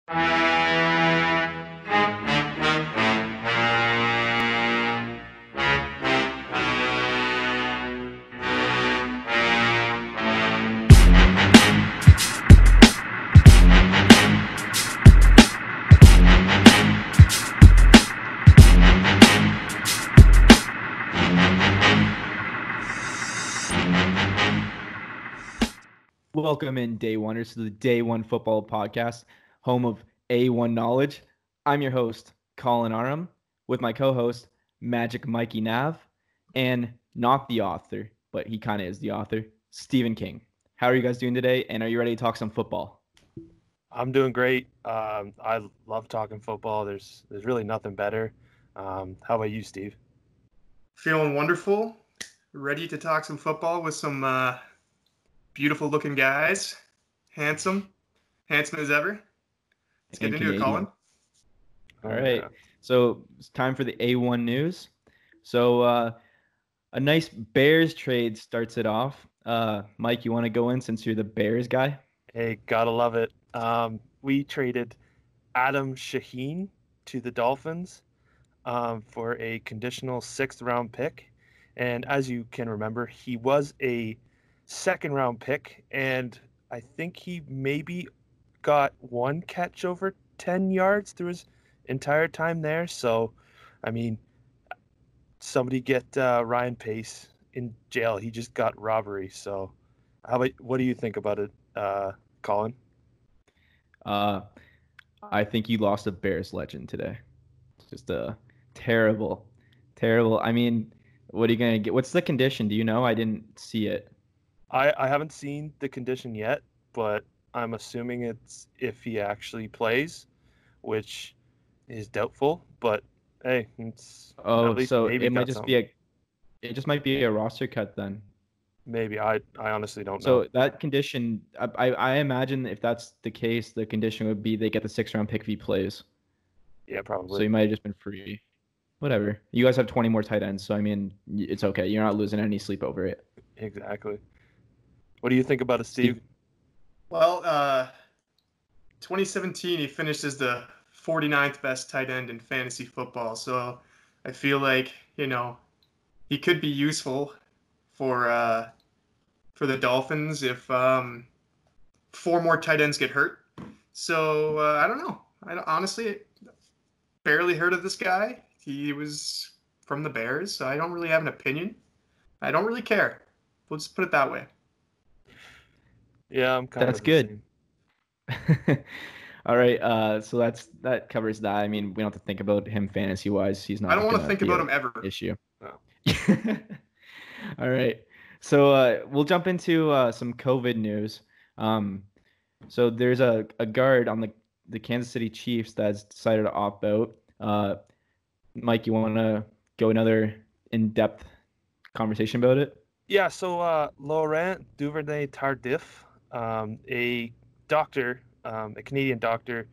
Welcome in, Day Oneers, to the Day One Football Podcast, home of A1 Knowledge. I'm your host, Colin Aram, with my co-host, Magic Mikey Nav, and not the author, but he kind of is the author, Stephen King. How are you guys doing today, and are you ready to talk some football? I'm doing great. I love talking football. There's really nothing better. How about you, Steve? Feeling wonderful. Ready to talk some football with some beautiful looking guys. Handsome as ever. Let's get into it, Colin. All right. So it's time for the A1 news. So a nice Bears trade starts it off. Mike, you want to go in since you're the Bears guy? Hey, gotta love it. We traded Adam Shaheen to the Dolphins for a conditional 6th-round pick. And as you can remember, he was a 2nd-round pick, and I think he maybe got one catch over 10 yards through his entire time there. So, I mean, somebody get Ryan Pace in jail. He just got robbery. So, what do you think about it, Colin? I think you lost a Bears legend today. Just a terrible. I mean, what are you going to get? What's the condition? Do you know? I didn't see it. I haven't seen the condition yet, but I'm assuming it's if he actually plays, which is doubtful. But hey, it's so it might just be it just might be a roster cut then. Maybe I honestly don't So know. that condition, I imagine if that's the case, the condition would be they get the 6th-round pick if he plays. Yeah, probably. So he might have just been free. Whatever. You guys have 20 more tight ends, so I mean, it's okay. You're not losing any sleep over it. Exactly. What do you think about it, Steve? Well, 2017, he finished as the 49th best tight end in fantasy football. So I feel like, he could be useful for the Dolphins if 4 more tight ends get hurt. So I don't know. I honestly barely heard of this guy. He was from the Bears, so I don't really have an opinion. I don't really care. We'll just put it that way. Yeah, I'm kind That's of good. All right. So that covers that. I mean, we don't have to think about him fantasy wise. He's not. I don't want to think about him ever. Issue. No. All right. So we'll jump into some COVID news. So there's a guard on the Kansas City Chiefs that's decided to opt out. Mike, you want to go another in-depth conversation about it? Yeah. So Laurent Duvernay-Tardif, a doctor, a Canadian doctor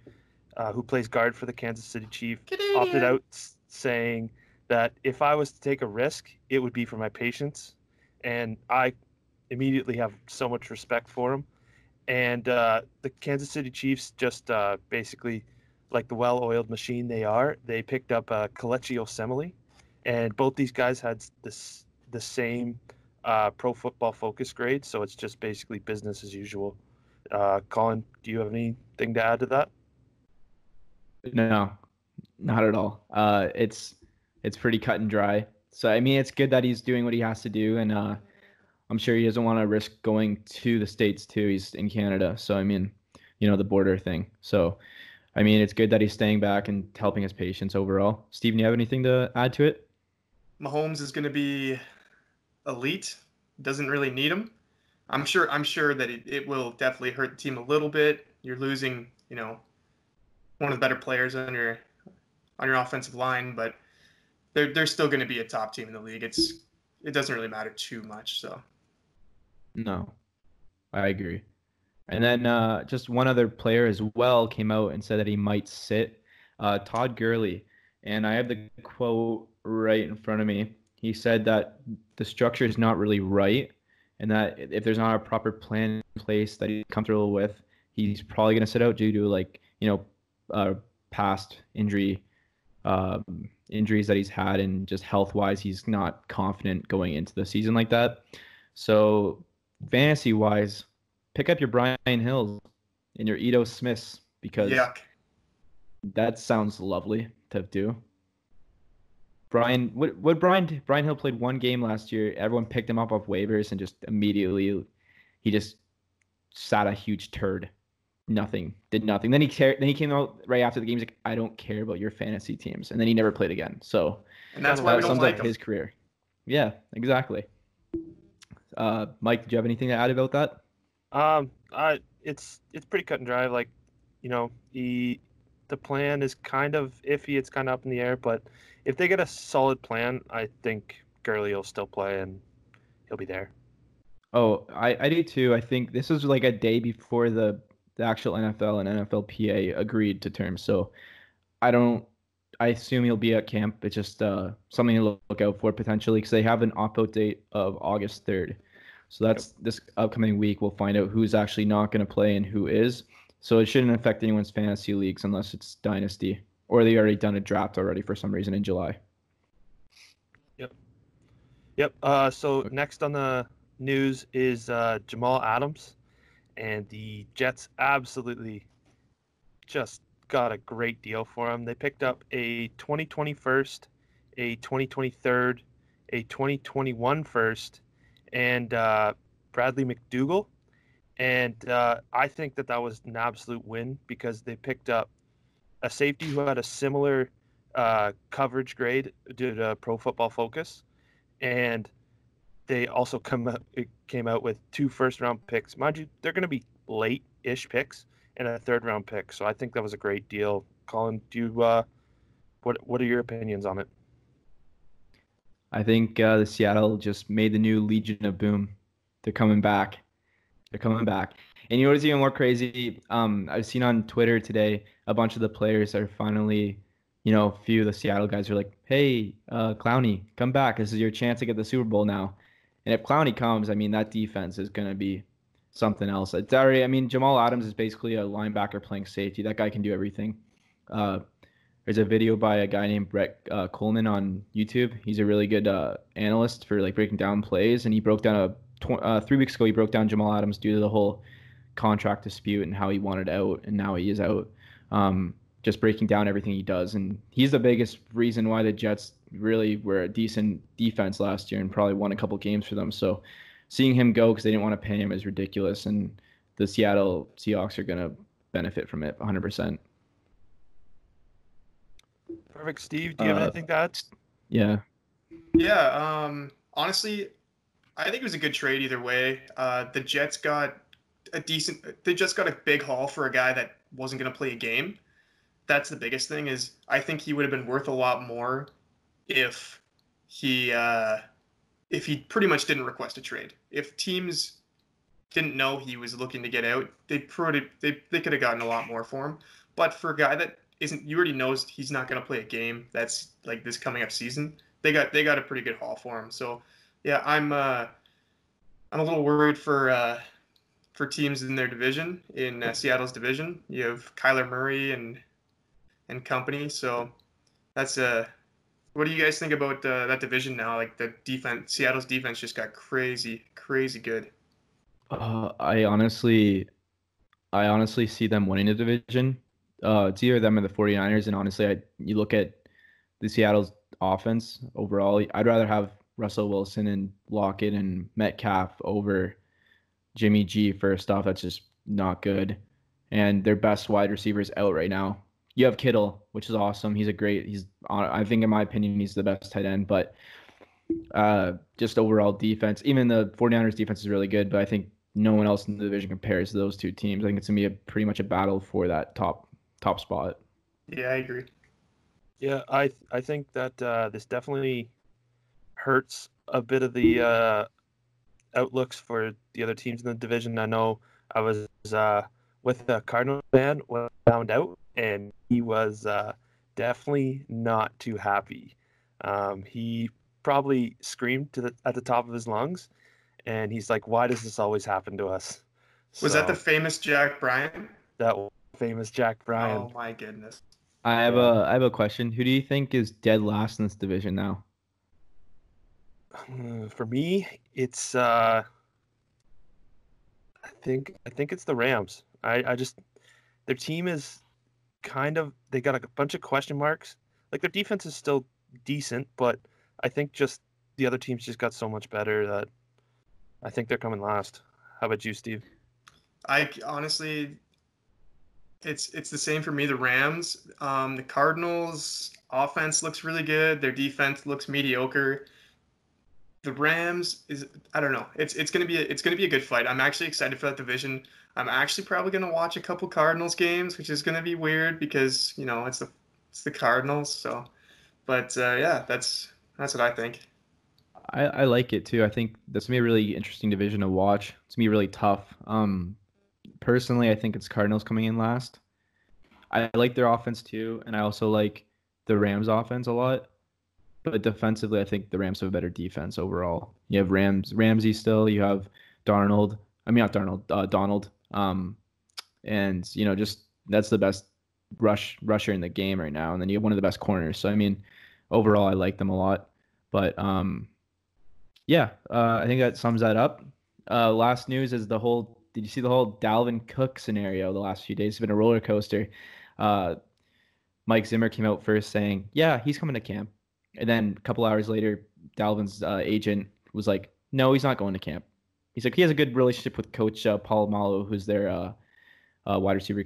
who plays guard for the Kansas City Chiefs, opted out, saying that if I was to take a risk, it would be for my patients. And I immediately have so much respect for him. And the Kansas City Chiefs just basically, like the well-oiled machine they are, they picked up Kelechi Osemele. And both these guys had the same Pro Football Focus grade, so it's just basically business as usual. Colin, do you have anything to add to that? No, not at all. It's pretty cut and dry. So I mean, it's good that he's doing what he has to do, and I'm sure he doesn't want to risk going to the States too. He's in Canada, so I mean, the border thing. So I mean, it's good that he's staying back and helping his patients overall. Steven, you have anything to add to it? Mahomes is going to be elite. Doesn't really need him. I'm sure that it will definitely hurt the team a little bit. You're losing, one of the better players on your offensive line, but they're still going to be a top team in the league. It doesn't really matter too much. So. No, I agree. And then just one other player as well came out and said that he might sit, Todd Gurley. And I have the quote right in front of me. He said that the structure is not really right, and that if there's not a proper plan in place that he's comfortable with, he's probably going to sit out due to past injuries that he's had, and just health-wise, he's not confident going into the season like that. So fantasy-wise, pick up your Brian Hills and your Ito Smiths because Yuck. that sounds lovely to do. Brian Hill played one game last year. Everyone picked him up off waivers and just immediately he just sat a huge turd. Did nothing. Then he came out right after the game. He's like, I don't care about your fantasy teams, and then he never played again. So And that's why we don't sums like up him. his career. Yeah, exactly. Mike, did you have anything to add about that? It's pretty cut and dry. Like, the plan is kind of iffy. It's kind of up in the air. But if they get a solid plan, I think Gurley will still play and he'll be there. Oh, I do too. I think this was like a day before the actual NFL and NFLPA agreed to terms. So I assume he'll be at camp. It's just something to look out for potentially because they have an opt-out date of August 3rd. So that's this upcoming week. We'll find out who's actually not going to play and who is. So it shouldn't affect anyone's fantasy leagues unless it's Dynasty or they already done a draft already for some reason in July. Yep. So next on the news is Jamal Adams, and the Jets absolutely just got a great deal for him. They picked up a 2020 first, a 2020 third, a 2021 first, and Bradley McDougall. And I think that was an absolute win because they picked up a safety who had a similar coverage grade due to Pro Football Focus, and they also came out with 2 first-round picks. Mind you, they're going to be late-ish picks and a third-round pick. So I think that was a great deal. Colin, do you what are your opinions on it? I think the Seattle just made the new Legion of Boom. They're coming back. And you know what's even more crazy? I've seen on Twitter today a bunch of the players are finally, a few of the Seattle guys are like, hey, Clowney, come back. This is your chance to get the Super Bowl now. And if Clowney comes, I mean, that defense is going to be something else. Jamal Adams is basically a linebacker playing safety. That guy can do everything. There's a video by a guy named Brett Coleman on YouTube. He's a really good analyst for like breaking down plays, and he broke down 3 weeks ago. He broke down Jamal Adams due to the whole contract dispute and how he wanted out, and now he is out. Just breaking down everything he does, and he's the biggest reason why the Jets really were a decent defense last year and probably won a couple games for them. So seeing him go because they didn't want to pay him is ridiculous, and the Seattle Seahawks are going to benefit from it 100%. Perfect. Steve, do you have anything to add? Yeah. Yeah. Honestly, I think it was a good trade either way. The Jets got a big haul for a guy that wasn't going to play a game. That's the biggest thing. Is I think he would have been worth a lot more if he pretty much didn't request a trade. If teams didn't know he was looking to get out, they could have gotten a lot more for him. But for a guy that you already knows he's not going to play a game that's like this coming up season, they got a pretty good haul for him. So yeah, I'm a little worried for teams in their division, in Seattle's division. You have Kyler Murray and company. So that's what do you guys think about that division now? Like the defense, Seattle's defense just got crazy good. I honestly see them winning the division. It's either them or the 49ers. And honestly, you look at the Seattle's offense overall, I'd rather have Russell Wilson and Lockett and Metcalf over Jimmy G. First off, that's just not good. And their best wide receiver is out right now. You have Kittle, which is awesome. I think in my opinion, he's the best tight end. But just overall defense, even the 49ers defense is really good. But I think no one else in the division compares to those two teams. I think it's going to be pretty much a battle for that top spot. Yeah, I agree. Yeah, I think that this definitely hurts a bit of the outlooks for the other teams in the division. I know I was with a Cardinal fan when I found out, and he was definitely not too happy. He probably screamed at the top of his lungs, and he's like, "Why does this always happen to us?" Was that the famous Jack Bryant? That famous Jack Bryan. Oh my goodness. I have Yeah. a think who do you think is dead last in this division now? For me, it's I think it's the Rams. I just their team is they got a bunch of question marks. Like their defense is still decent, but I think just the other teams just got so much better that I think they're coming last. How about you, Steve? I honestly, it's the same for me. The Rams, the Cardinals offense looks really good. Their defense looks mediocre. The Rams is, I don't know. It's gonna be a good fight. I'm actually excited for that division. I'm actually probably gonna watch a couple Cardinals games, which is gonna be weird because it's the Cardinals. So, but yeah, that's what I think. I like it too. I think this will be a really interesting division to watch. It's gonna be really tough. Personally, I think it's Cardinals coming in last. I like their offense too, and I also like the Rams offense a lot. But defensively, I think the Rams have a better defense overall. You have Ramsey still. You have Darnold. I mean, not Darnold. Donald. And just that's the best rusher in the game right now. And then you have one of the best corners. So I mean, overall, I like them a lot. But yeah, I think that sums that up. Last news is the whole. Did you see the whole Dalvin Cook scenario the last few days? It's been a roller coaster. Uh, Mike Zimmer came out first saying, "Yeah, he's coming to camp," and then a couple hours later, Dalvin's agent was like, "No, he's not going to camp." He's like, he has a good relationship with Coach Paul Malo, who's their wide receiver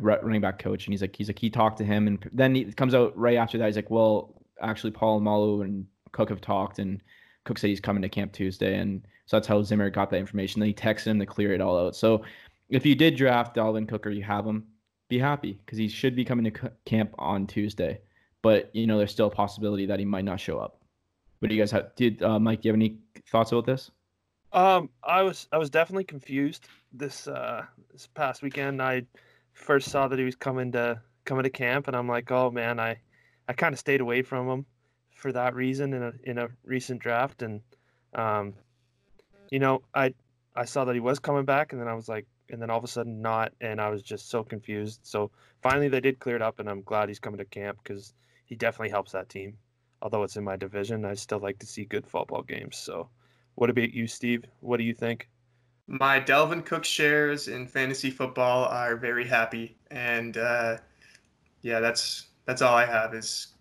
running back coach, and he's like he talked to him, and then he comes out right after that. He's like, "Well, actually, Paul Malo and Cook have talked, and Cook said he's coming to camp Tuesday," and so that's how Zimmer got that information. Then he texted him to clear it all out. So if you did draft Dalvin Cook or you have him, be happy because he should be coming to camp on Tuesday. But there's still a possibility that he might not show up. What do you guys have? Mike, do you have any thoughts about this? I was definitely confused this past weekend. I first saw that he was coming to camp, and I'm like, oh man, I kind of stayed away from him for that reason in a recent draft, and I saw that he was coming back, and then I was like, and then all of a sudden not, and I was just so confused. So finally they did clear it up, and I'm glad he's coming to camp because he definitely helps that team. Although it's in my division, I still like to see good football games. So. What about you, Steve? What do you think? My Dalvin Cook shares in fantasy football are very happy, and yeah, that's all I have is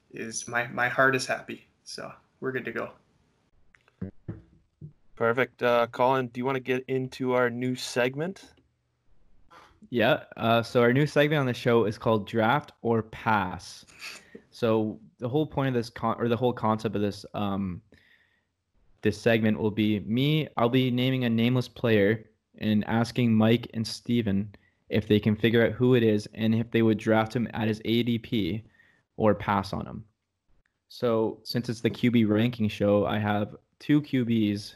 my heart is happy. So we're good to go. Perfect. Colin, do you want to get into our new segment? Yeah. So our new segment on the show is called Draft or Pass. So the whole point of this the whole concept of this segment will be me. I'll be naming a nameless player and asking Mike and Steven if they can figure out who it is and if they would draft him at his ADP or pass on him. So since it's the QB ranking show, I have two QBs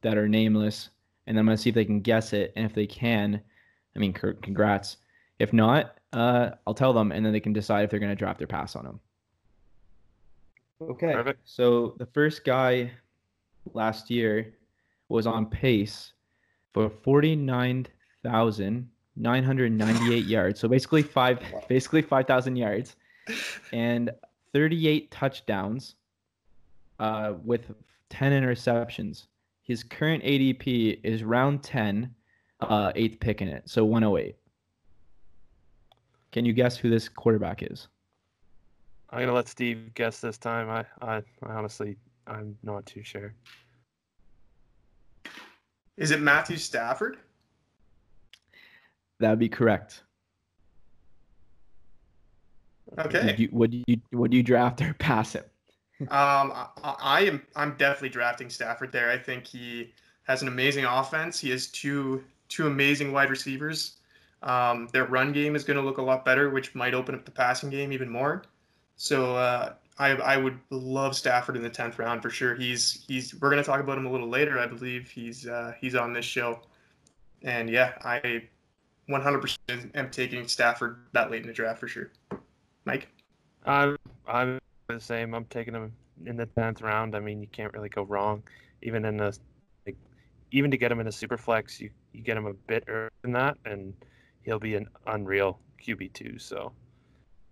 that are nameless, and I'm going to see if they can guess it. And if they can, I mean, congrats. If not, I'll tell them, and then they can decide if they're going to draft or pass on him. Okay. Perfect. So the first guy last year was on pace for 49,998 yards. So basically 5,000 yards and 38 touchdowns with 10 interceptions. His current ADP is round 10, 8th pick in it. So 108. Can you guess who this quarterback is? I'm going to let Steve guess this time. I honestly, I'm not too sure. Is it Matthew Stafford? That'd be correct. Okay. Would you draft or pass him? I'm definitely drafting Stafford there. I think he has an amazing offense. He has two amazing wide receivers. Their run game is going to look a lot better, which might open up the passing game even more. So I would love Stafford in the 10th round for sure. We're going to talk about him a little later. I believe he's on this show, and yeah, I 100% am taking Stafford that late in the draft for sure. Mike, I'm the same. I'm taking him in the 10th round. I mean, you can't really go wrong. Even to get him in a super flex, you get him a bit earlier than that, and he'll be an unreal QB2. So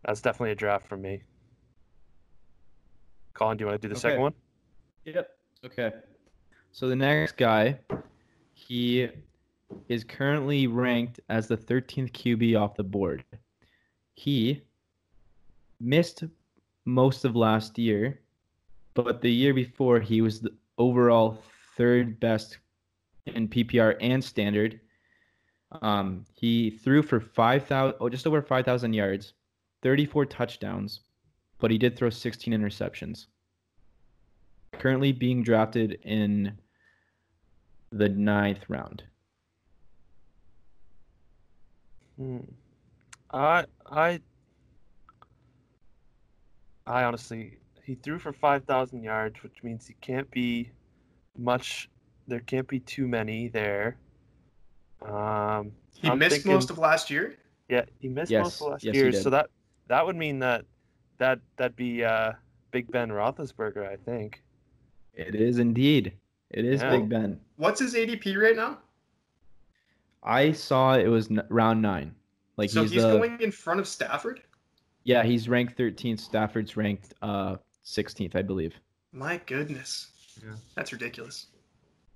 that's definitely a draft for me. Colin, do you want to do the second one? Yep. Okay. So the next guy, he is currently ranked as the 13th QB off the board. He missed most of last year, but the year before he was the overall third best in PPR and standard. He threw for just over 5,000 yards, 34 touchdowns, but he did throw 16 interceptions. Currently being drafted in the 9th round. I honestly, he threw for 5,000 yards, which means he can't be much. There can't be too many there. He missed most of last year. Yeah, he missed most of last year. So that would mean that'd be Big Ben Roethlisberger, I think. It is indeed. It is Big Ben. What's his ADP right now? I saw it was round 9. Like so he's going in front of Stafford? Yeah, he's ranked 13th. Stafford's ranked 16th, I believe. My goodness. Yeah. That's ridiculous.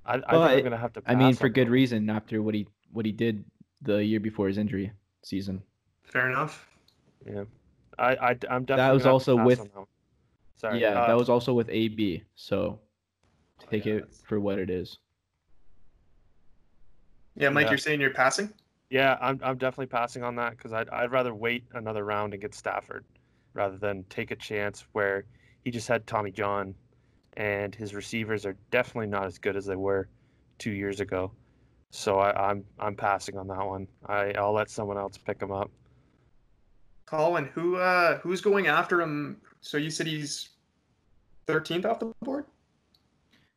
I think I'm gonna have to pass. I mean, for good reason after what he did the year before his injury season. Fair enough. Yeah. I'm definitely that was also with Sorry. Yeah, that was also with AB. So take it for what it is. Yeah, Mike, you're saying you're passing? Yeah, I'm definitely passing on that because I'd rather wait another round and get Stafford rather than take a chance where he just had Tommy John and his receivers are definitely not as good as they were 2 years ago. So I'm passing on that one. I'll let someone else pick him up. Colin, who's going after him? So you said he's 13th off the board?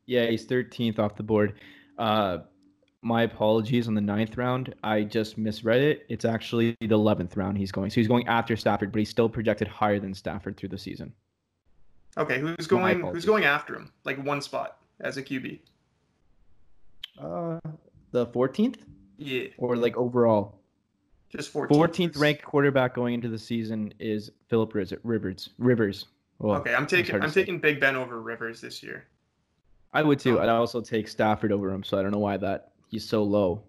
Yeah, he's 13th off the board. My apologies on the 9th round. I just misread it. It's actually the 11th round he's going. So he's going after Stafford, but he's still projected higher than Stafford through the season. Okay, who's going after him? Like one spot as a QB? The 14th? Yeah. Or like overall? Just 14th. 14th ranked quarterback going into the season is Philip Rivers. Well, okay, I'm taking Big Ben over Rivers this year. I would too. I'd also take Stafford over him, so I don't know why he's so low.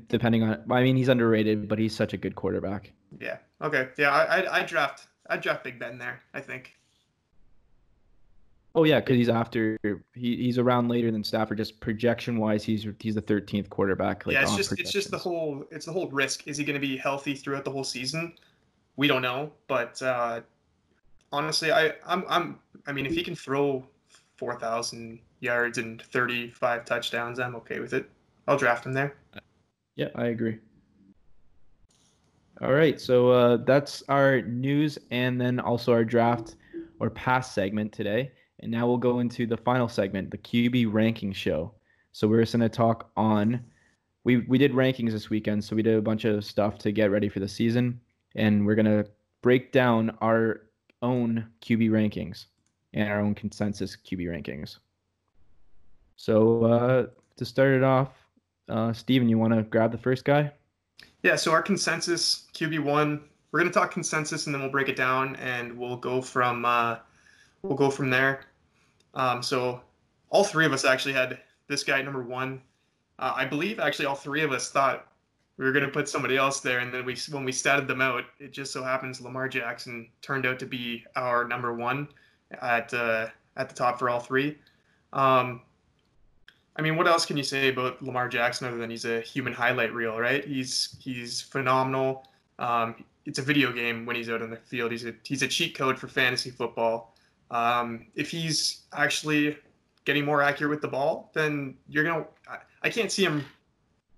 Depending on, I mean, he's underrated, but he's such a good quarterback. Yeah. Okay. Yeah, I'd draft Big Ben there, I think. Oh yeah, because he's around later than Stafford. Just projection wise, he's the 13th quarterback. Like, yeah, it's just the whole risk. Is he going to be healthy throughout the whole season? We don't know, but honestly, I mean, if he can throw 4,000 yards and 35 touchdowns, I'm okay with it. I'll draft him there. Yeah, I agree. All right, so that's our news and then also our draft or pass segment today. And now we'll go into the final segment, the QB ranking show. So we're just going to talk on, we did rankings this weekend, so we did a bunch of stuff to get ready for the season. And we're going to break down our own QB rankings and our own consensus QB rankings. So to start it off, Steven, you want to grab the first guy? Yeah, so our consensus QB1, we're going to talk consensus and then we'll break it down and we'll go from there. So all three of us actually had this guy number 1. I believe actually all three of us thought we were going to put somebody else there, and then when we statted them out, it just so happens Lamar Jackson turned out to be our number 1 at the top for all three. I mean, what else can you say about Lamar Jackson other than he's a human highlight reel, right? He's phenomenal. It's a video game when he's out on the field. He's a cheat code for fantasy football. If he's actually getting more accurate with the ball, then I can't see him.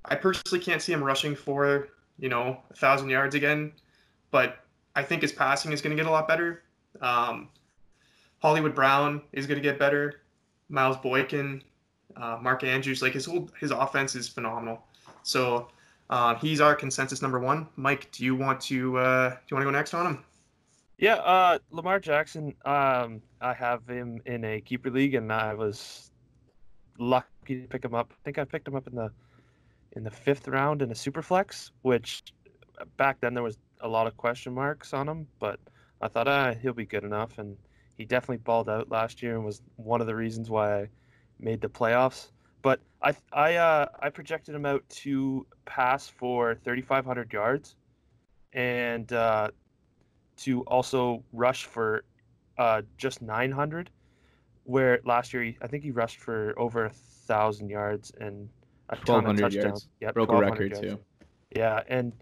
I personally can't see him rushing for 1,000 yards again, but I think his passing is going to get a lot better. Hollywood Brown is going to get better. Miles Boykin, Mark Andrews, like his offense is phenomenal. So he's our consensus number 1. Mike, do you want to go next on him? Yeah, Lamar Jackson. I have him in a keeper league, and I was lucky to pick him up. I think I picked him up in the 5th round in a super flex, which back then there was a lot of question marks on him, but I thought he'll be good enough, and he definitely balled out last year and was one of the reasons why I made the playoffs. But I projected him out to pass for 3,500 yards and to also rush for just 900. Where last year I think he rushed for over 1,000 yards and a ton of 1,200 touchdowns. yards. Yep, Broke a 1,200 record yards. too. Yeah, and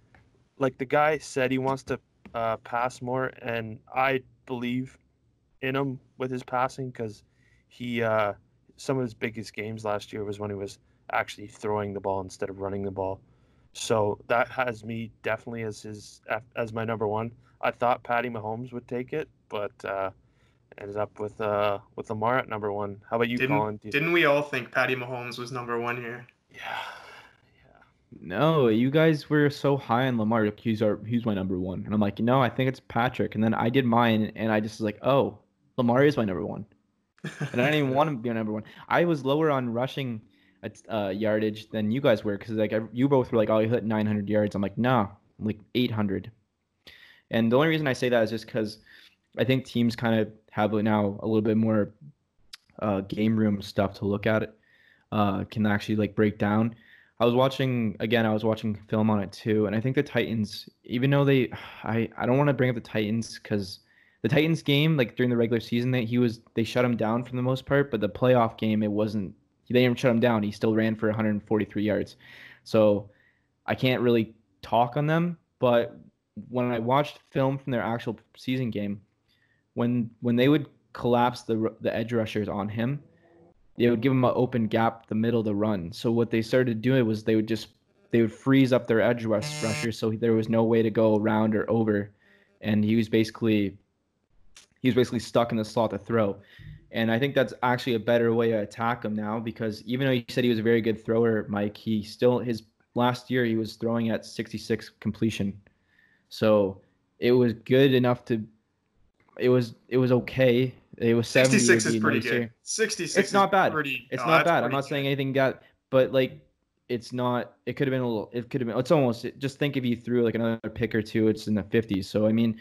like the guy said, he wants to pass more, and I believe in him with his passing because he some of his biggest games last year was when he was actually throwing the ball instead of running the ball. So that has me definitely as my number one. I thought Patty Mahomes would take it, but ended up with Lamar at number one. How about you, Colin? Didn't we all think Patty Mahomes was number one here? Yeah. No, you guys were so high on Lamar. Like, he's my number one, and I'm like, no, I think it's Patrick. And then I did mine, and I just was like, oh, Lamar is my number one, and I didn't even want him to be my number one. I was lower on rushing yardage than you guys were because like you both were like, oh, you hit 900 yards. I'm like, nah, I'm like 800. And the only reason I say that is just because I think teams kind of have now a little bit more game room stuff to look at. Can actually like break down. I was watching film on it too, and I think the Titans, even though I don't want to bring up the Titans because the Titans game, like during the regular season, they shut him down for the most part, but the playoff game, they didn't shut him down. He still ran for 143 yards. So I can't really talk on them, but when I watched film from their actual season game, when they would collapse the edge rushers on him, they would give him an open gap the middle to run. So what they started doing was they would freeze up their edge rushers so there was no way to go around or over, and he was basically stuck in the slot to throw. And I think that's actually a better way to attack him now because even though you said he was a very good thrower, Mike, his last year he was throwing at 66 completion. So it was good enough to it was okay. It was 70 66 would is be pretty nicer. good. 66 It's not bad. It's not bad. I'm not saying anything got, but like it's not. It could have been a little. It could have been. It's almost. Just think if you threw like another pick or two, it's in the 50s. So I mean,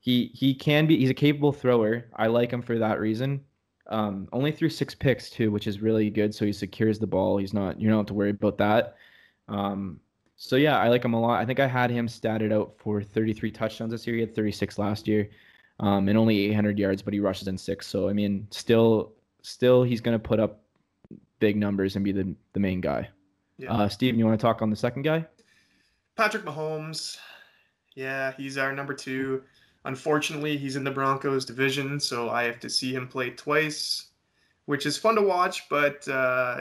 he can be. He's a capable thrower. I like him for that reason. Only threw 6 picks too, which is really good. So he secures the ball. He's not. You don't have to worry about that. So yeah, I like him a lot. I think I had him statted out for 33 touchdowns this year. He had 36 last year. And only 800 yards, but he rushes in 6. So I mean, still, he's gonna put up big numbers and be the main guy. Yeah. Steven, you want to talk on the second guy? Patrick Mahomes. Yeah, he's our number 2. Unfortunately, he's in the Broncos division, so I have to see him play twice, which is fun to watch, but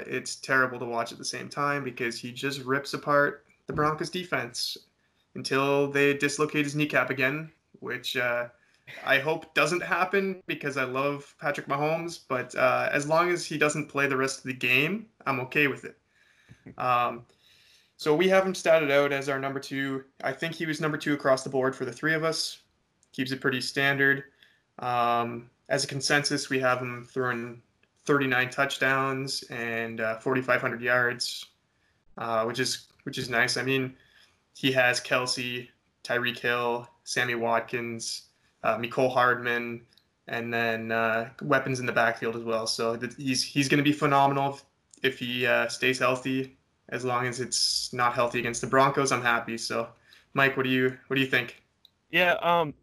it's terrible to watch at the same time because he just rips apart the Broncos defense until they dislocate his kneecap again, which I hope doesn't happen because I love Patrick Mahomes, but as long as he doesn't play the rest of the game, I'm okay with it. So we have him statted out as our number 2. I think he was number 2 across the board for the 3 of us. Keeps it pretty standard. As a consensus, we have him throwing 39 touchdowns and 4,500 yards, which is nice. I mean, he has Kelsey, Tyreek Hill, Sammy Watkins, Mecole Hardman, and then weapons in the backfield as well. So he's going to be phenomenal if he stays healthy. As long as it's not healthy against the Broncos, I'm happy. So, Mike, what do you think? Yeah,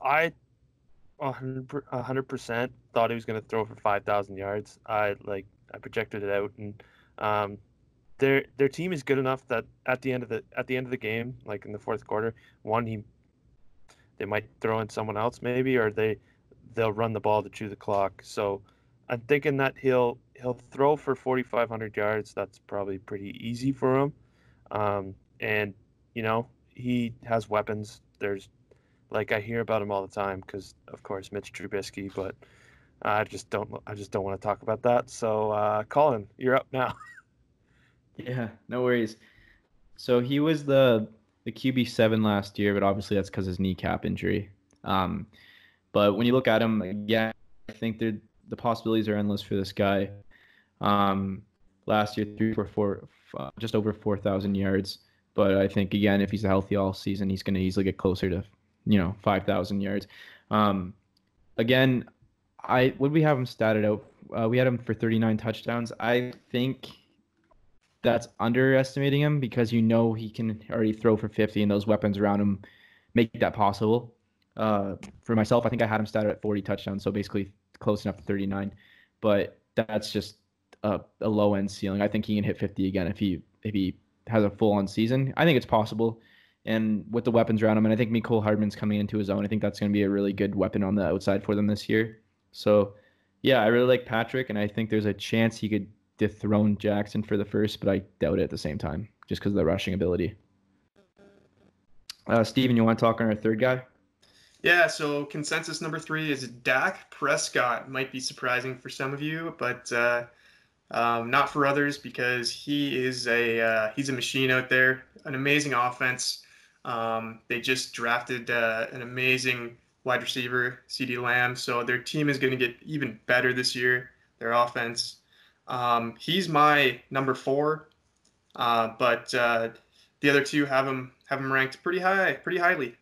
I 100% thought he was going to throw for 5,000 yards. I projected it out, and their team is good enough that at the end of the game, like in the fourth quarter, they might throw in someone else maybe, or they'll run the ball to chew the clock. So I'm thinking that he'll throw for 4,500 yards. That's probably pretty easy for him. And he has weapons. There's I hear about him all the time because of course Mitch Trubisky, but I just don't want to talk about that. So Colin, you're up now. Yeah, no worries. So he was the QB7 last year, but obviously that's because of his kneecap injury. But when you look at him, yeah, I think the possibilities are endless for this guy. Last year, threw for just over 4,000 yards, But I think, again, if he's healthy all season, he's going to easily get closer to, 5,000 yards. Again, would we have him statted out? We had him for 39 touchdowns. I think that's underestimating him because he can already throw for 50 and those weapons around him make that possible. For myself, I think I had him statted at 40 touchdowns, so basically close enough to 39. But that's just a low end ceiling. I think he can hit 50 again if he has a full on season. I think it's possible. And with the weapons around him, and I think Mecole Hardman's coming into his own. I think that's going to be a really good weapon on the outside for them this year. So, yeah, I really like Patrick, and I think there's a chance he could dethrone Jackson for the first, but I doubt it at the same time, just because of the rushing ability. Steven, you want to talk on our third guy? Yeah, so consensus number 3 is Dak Prescott. Might be surprising for some of you, but not for others because he's a machine out there. An amazing offense. They just drafted an amazing wide receiver, CeeDee Lamb, so their team is going to get even better this year. Their offense. He's my number 4, but the other two have him ranked pretty highly.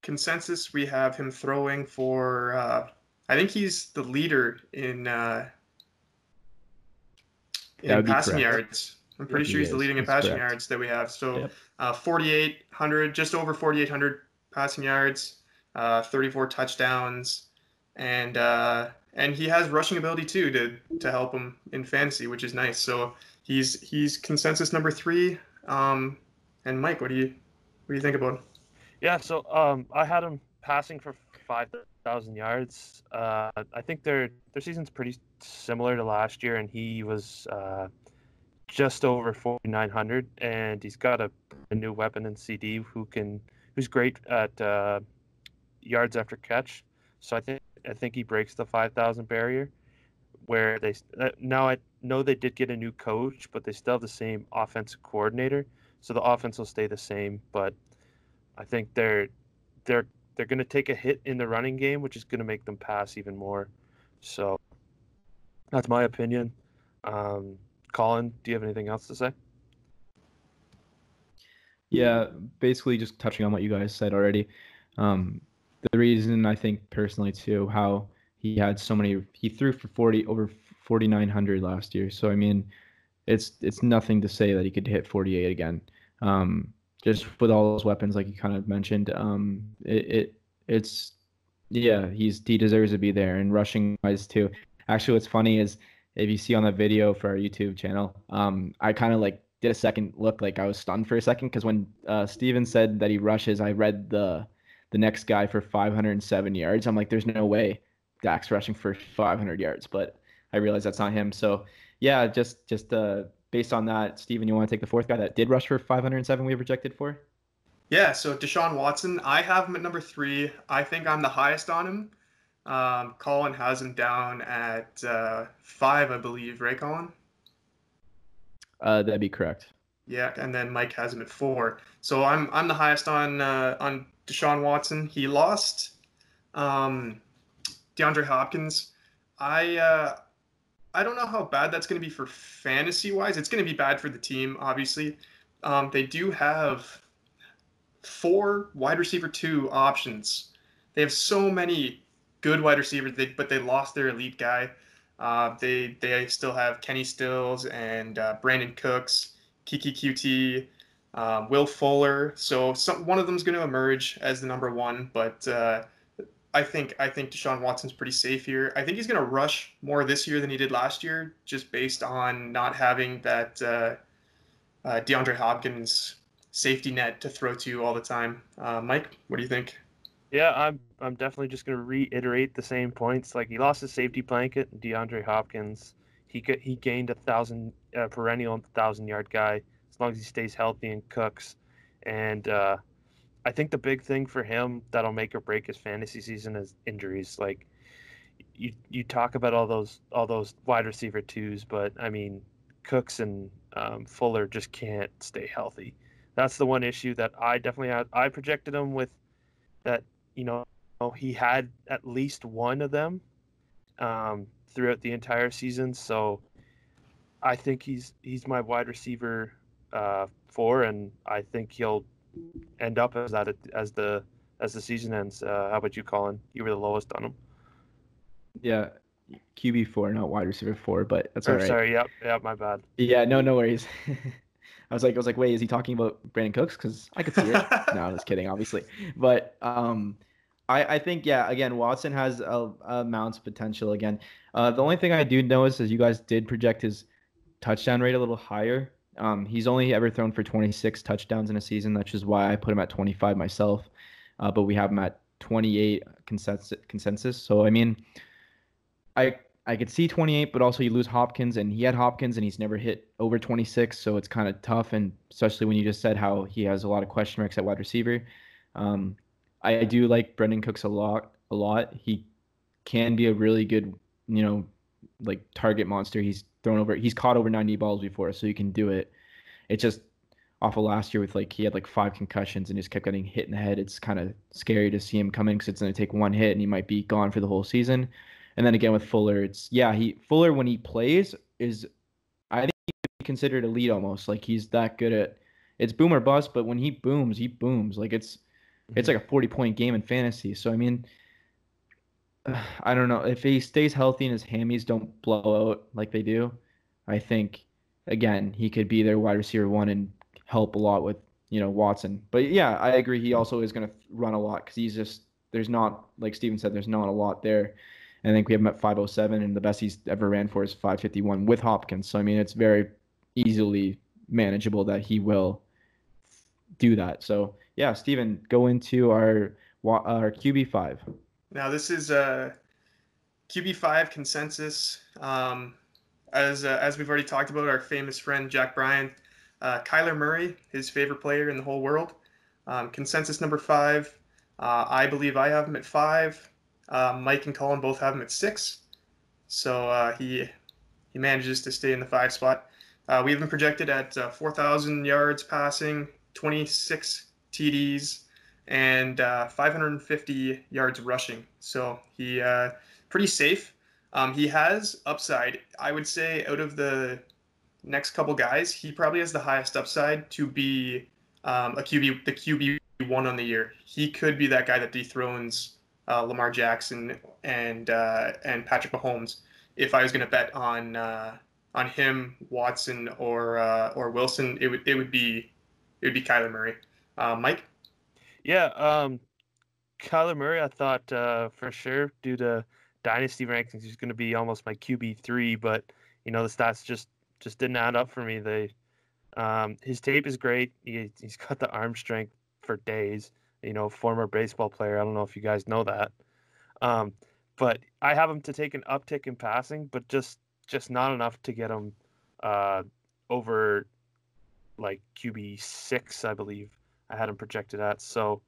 Consensus, we have him throwing for. I think he's the leader in passing yards. I'm pretty sure he's the leading in passing yards that we have. So 4,800, just over 4,800 passing yards, 34 touchdowns, and he has rushing ability too to help him in fantasy, which is nice. So he's consensus number 3. And Mike, what do you think about him? Yeah, so I had him passing for 5,000 yards. I think their season's pretty similar to last year, and he was just over 4,900, and he's got a new weapon in CD who's great at yards after catch. So I think he breaks the 5,000 barrier. Where now I know they did get a new coach, but they still have the same offensive coordinator, so the offense will stay the same, but I think they're going to take a hit in the running game, which is going to make them pass even more. So that's my opinion. Colin, do you have anything else to say? Yeah, basically just touching on what you guys said already. The reason I think personally too, how he threw for over 4,900 last year. So I mean, it's nothing to say that he could hit 48 again. Just with all those weapons, like you kind of mentioned, he deserves to be there, and rushing wise too. Actually, what's funny is if you see on the video for our YouTube channel, I kind of like did a second look, like I was stunned for a second because when Steven said that he rushes, I read the next guy for 507 yards. I'm like, there's no way Dak's rushing for 500 yards, but I realized that's not him. So yeah, just based on that, Steven, you want to take the fourth guy that did rush for 507 we have rejected for? Yeah, so Deshaun Watson, I have him at number 3. I think I'm the highest on him. Colin has him down at 5, I believe, right, Colin? That'd be correct. Yeah, and then Mike has him at 4. So I'm the highest on Deshaun Watson. He lost DeAndre Hopkins. I don't know how bad that's going to be for fantasy-wise. It's going to be bad for the team, obviously. They do have 4 wide receiver 2 options. They have so many good wide receivers, but they lost their elite guy. They still have Kenny Stills and Brandon Cooks, Kiki QT, Will Fuller. So one of them is going to emerge as the number 1, but I think Deshaun Watson's pretty safe here. I think he's going to rush more this year than he did last year, just based on not having that DeAndre Hopkins safety net to throw to all the time. Mike, what do you think? Yeah, I'm definitely just going to reiterate the same points. Like, he lost his safety blanket, DeAndre Hopkins. He gained a perennial 1,000-yard guy as long as he stays healthy and cooks. And I think the big thing for him that'll make or break his fantasy season is injuries. Like, you talk about all those wide receiver 2s, but I mean, Cooks and Fuller just can't stay healthy. That's the one issue that I definitely had. I projected him with that. He had at least one of them throughout the entire season. So I think he's my wide receiver 4, and I think he'll end up as that as the season ends. How about you, Colin? You were the lowest on him. Yeah, QB4, not wide receiver 4, but that's all right. Sorry, yep, my bad. Yeah, no worries. I was like, wait, is he talking about Brandon Cooks? Because I could see it. No, I'm just kidding, obviously. But I think, yeah, again, Watson has a amounts of potential again. The only thing I do notice is you guys did project his touchdown rate a little higher. He's only ever thrown for 26 touchdowns in a season. That's just why I put him at 25 myself. But we have him at 28 consensus. So, I mean, I could see 28, but also you lose Hopkins, and he had Hopkins, and he's never hit over 26, so it's kind of tough, and especially when you just said how he has a lot of question marks at wide receiver. Um, I do like Brendan Cooks a lot. He can be a really good, like target monster. He's caught over 90 balls before, so you can do it. It's just off of last year with he had 5 concussions and just kept getting hit in the head. It's kind of scary to see him come in because it's going to take one hit and he might be gone for the whole season. And then again with Fuller, Fuller when he plays is, I think he could be considered elite almost. He's that good at, it's boom or bust, but when he booms, he booms. It's like a 40-point game in fantasy. So I mean, I don't know if he stays healthy and his hammies don't blow out like they do. I think again he could be their wide receiver 1 and help a lot with Watson. But yeah, I agree. He also is going to run a lot because there's not, like Steven said, there's not a lot there. I think we have him at 507, and the best he's ever ran for is 551 with Hopkins. So, I mean, it's very easily manageable that he will do that. So, yeah, Steven, go into our QB5. Now, this is a QB5 consensus. As we've already talked about, our famous friend Jack Bryan, Kyler Murray, his favorite player in the whole world. Consensus number 5. I believe I have him at 5. Mike and Colin both have him at 6, so he manages to stay in the 5 spot. We have him projected at 4,000 yards passing, 26 TDs, and 550 yards rushing. So he pretty safe. He has upside. I would say out of the next couple guys, he probably has the highest upside to be the QB1 on the year. He could be that guy that dethrones Lamar Jackson and Patrick Mahomes. If I was going to bet on him, Watson, or Wilson, it would be Kyler Murray. Mike? Yeah, Kyler Murray, I thought for sure due to dynasty rankings he's going to be almost my QB3, but the stats just didn't add up for me. His tape is great. He's got the arm strength for days. Former baseball player. I don't know if you guys know that. But I have him to take an uptick in passing, but just not enough to get him over QB6, I believe I had him projected at. So,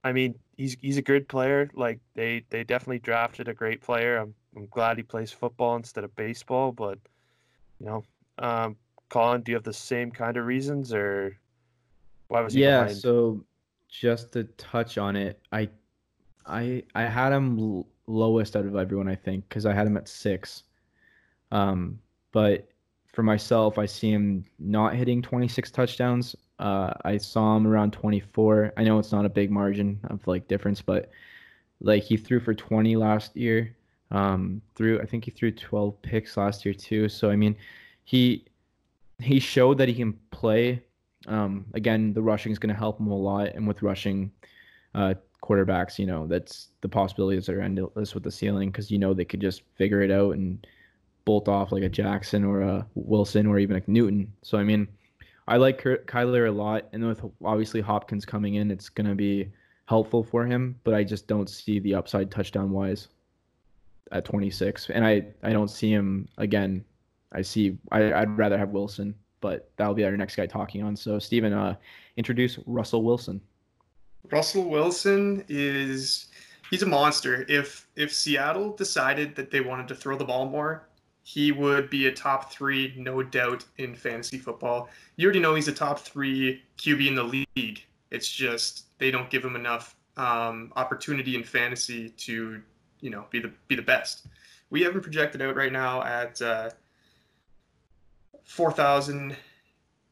I mean, he's a good player. They definitely drafted a great player. I'm glad he plays football instead of baseball. But Colin, do you have the same kind of reasons, or why was he behind? Yeah, so just to touch on it, I had him lowest out of everyone, I think, because I had him at 6. But for myself, I see him not hitting 26 touchdowns. I saw him around 24. I know it's not a big margin of difference, but he threw for 20 last year. I think he threw 12 picks last year too. So I mean, he showed that he can play. Again, the rushing is going to help him a lot, and with rushing quarterbacks, that's the possibilities are endless with the ceiling because they could just figure it out and bolt off like a Jackson or a Wilson or even a Newton. So I mean, I like Kyler a lot, and with obviously Hopkins coming in, it's going to be helpful for him, but I just don't see the upside touchdown wise at 26, and I don't see him again. I'd rather have Wilson, but that'll be our next guy talking on. So Steven, introduce Russell Wilson. Russell Wilson he's a monster. If Seattle decided that they wanted to throw the ball more, he would be a top 3, no doubt, in fantasy football. You already know he's a top 3 QB in the league. It's just they don't give him enough opportunity in fantasy to be the best. We have him projected out right now at 4,000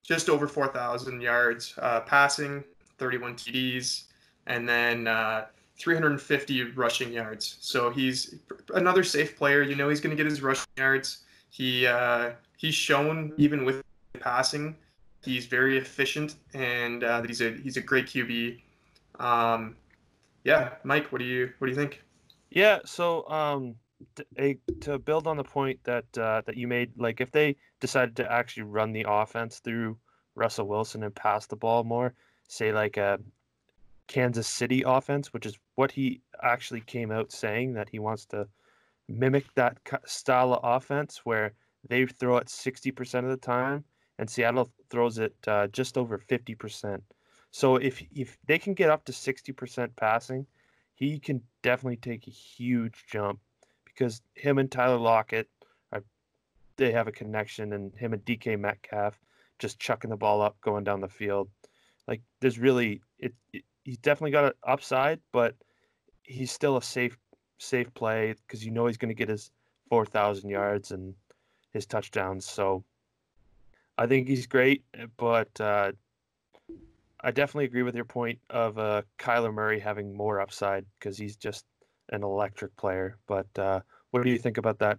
just over 4,000 yards passing, 31 TDs, and then 350 rushing yards. So he's another safe player. You know he's going to get his rushing yards. He's shown even with passing, he's very efficient, and that he's a great QB. Yeah, Mike, what do you think? Yeah, so to build on the point that you made, like if they decided to actually run the offense through Russell Wilson and pass the ball more, say like a Kansas City offense, which is what he actually came out saying that he wants to mimic that style of offense where they throw it 60% of the time and Seattle throws it just over 50%. So if they can get up to 60% passing, he can definitely take a huge jump because him and Tyler Lockett they have a connection, and him and DK Metcalf just chucking the ball up, going down the field. Like there's really he's definitely got an upside, but he's still a safe play because you know he's going to get his 4,000 yards and his touchdowns. So I think he's great, but I definitely agree with your point of Kyler Murray having more upside because he's just an electric player. But what do you think about that,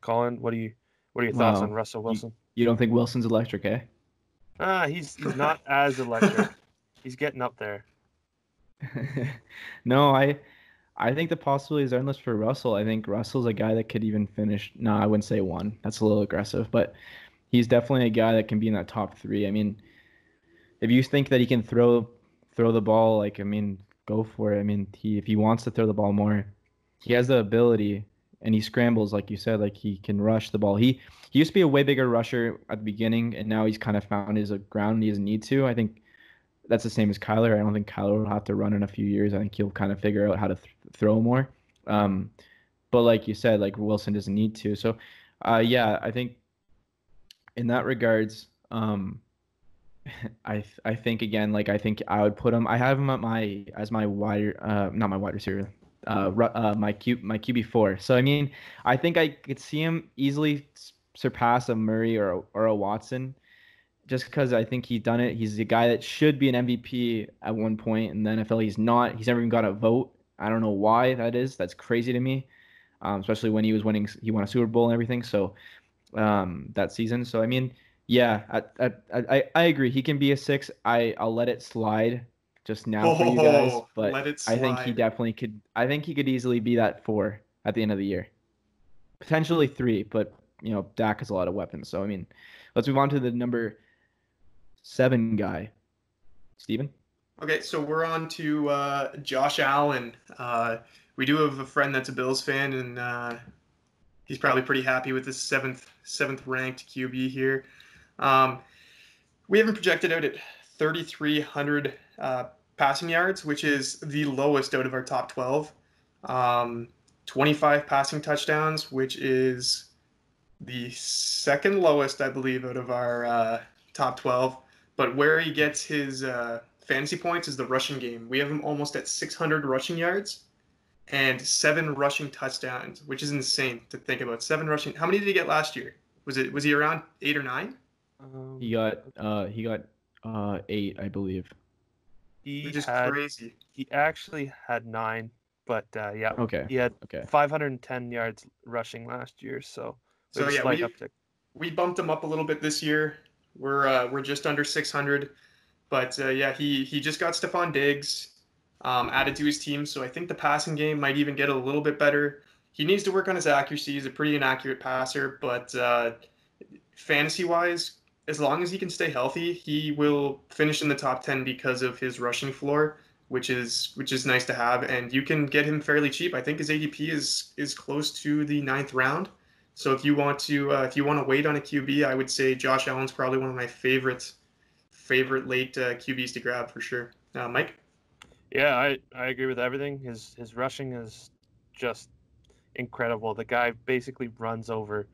Colin? What are your thoughts on Wow. Russell Wilson? You don't think Wilson's electric, eh? He's not as electric. He's getting up there. No, I think the possibilities are endless for Russell. I think Russell's a guy that could even finish. No, I wouldn't say one. That's a little aggressive, but he's definitely a guy that can be in that top three. I mean, if you think that he can throw the ball, like I mean, go for it. I mean, if he wants to throw the ball more, he has the ability, and he scrambles like you said. Like he can rush the ball. He used to be a way bigger rusher at the beginning, and now he's kind of found his ground. He doesn't need to. I think that's the same as Kyler. I don't think Kyler will have to run in a few years. I think he'll kind of figure out how to throw more. Um, but like you said, like Wilson doesn't need to. So, yeah, I think in that regards, I think again, like I think I would put him. I have him at my wide, not my wide receiver, my QB4. So I mean, I think I could see him easily surpass a Murray or a Watson, just because I think he's done it. He's a guy that should be an MVP at one point in the NFL. He's not. He's never even got a vote. I don't know why that is. That's crazy to me, especially when he was winning. He won a Super Bowl and everything. So that season. So I mean, yeah, I agree. He can be a 6. I'll let it slide just now for you guys, Oh, but let it I think he slide. definitely could. I think he could easily be that 4 at the end of the year, potentially 3. But you know, Dak has a lot of weapons. So I mean, let's move on to the number 7 guy, Steven. Okay, so we're on to Josh Allen. We do have a friend that's a Bills fan, and he's probably pretty happy with this seventh ranked QB here. Um, we have him projected out at 3,300 passing yards, which is the lowest out of our top 12. 25 passing touchdowns, which is the second lowest, I believe, out of our top 12. But where he gets his fantasy points is the rushing game. We have him almost at 600 rushing yards and 7 rushing touchdowns, which is insane to think about. 7 rushing. How many did he get last year? Was he around 8 or 9? He got 8, I believe. Which is crazy. He actually had 9, but yeah, Okay. he had Okay. 510 yards rushing last year. So So yeah, slight uptick. we bumped him up a little bit this year. We're just under 600, but yeah, he just got Stephon Diggs added to his team, so I think the passing game might even get a little bit better. He needs to work on his accuracy. He's a pretty inaccurate passer, but fantasy-wise, as long as he can stay healthy, he will finish in the top 10 because of his rushing floor, which is nice to have. And you can get him fairly cheap. I think his ADP is close to the 9th round. So if you want to wait on a QB, I would say Josh Allen's probably one of my favorite late QBs to grab for sure. Mike? Yeah, I agree with everything. His rushing is just incredible. The guy basically runs over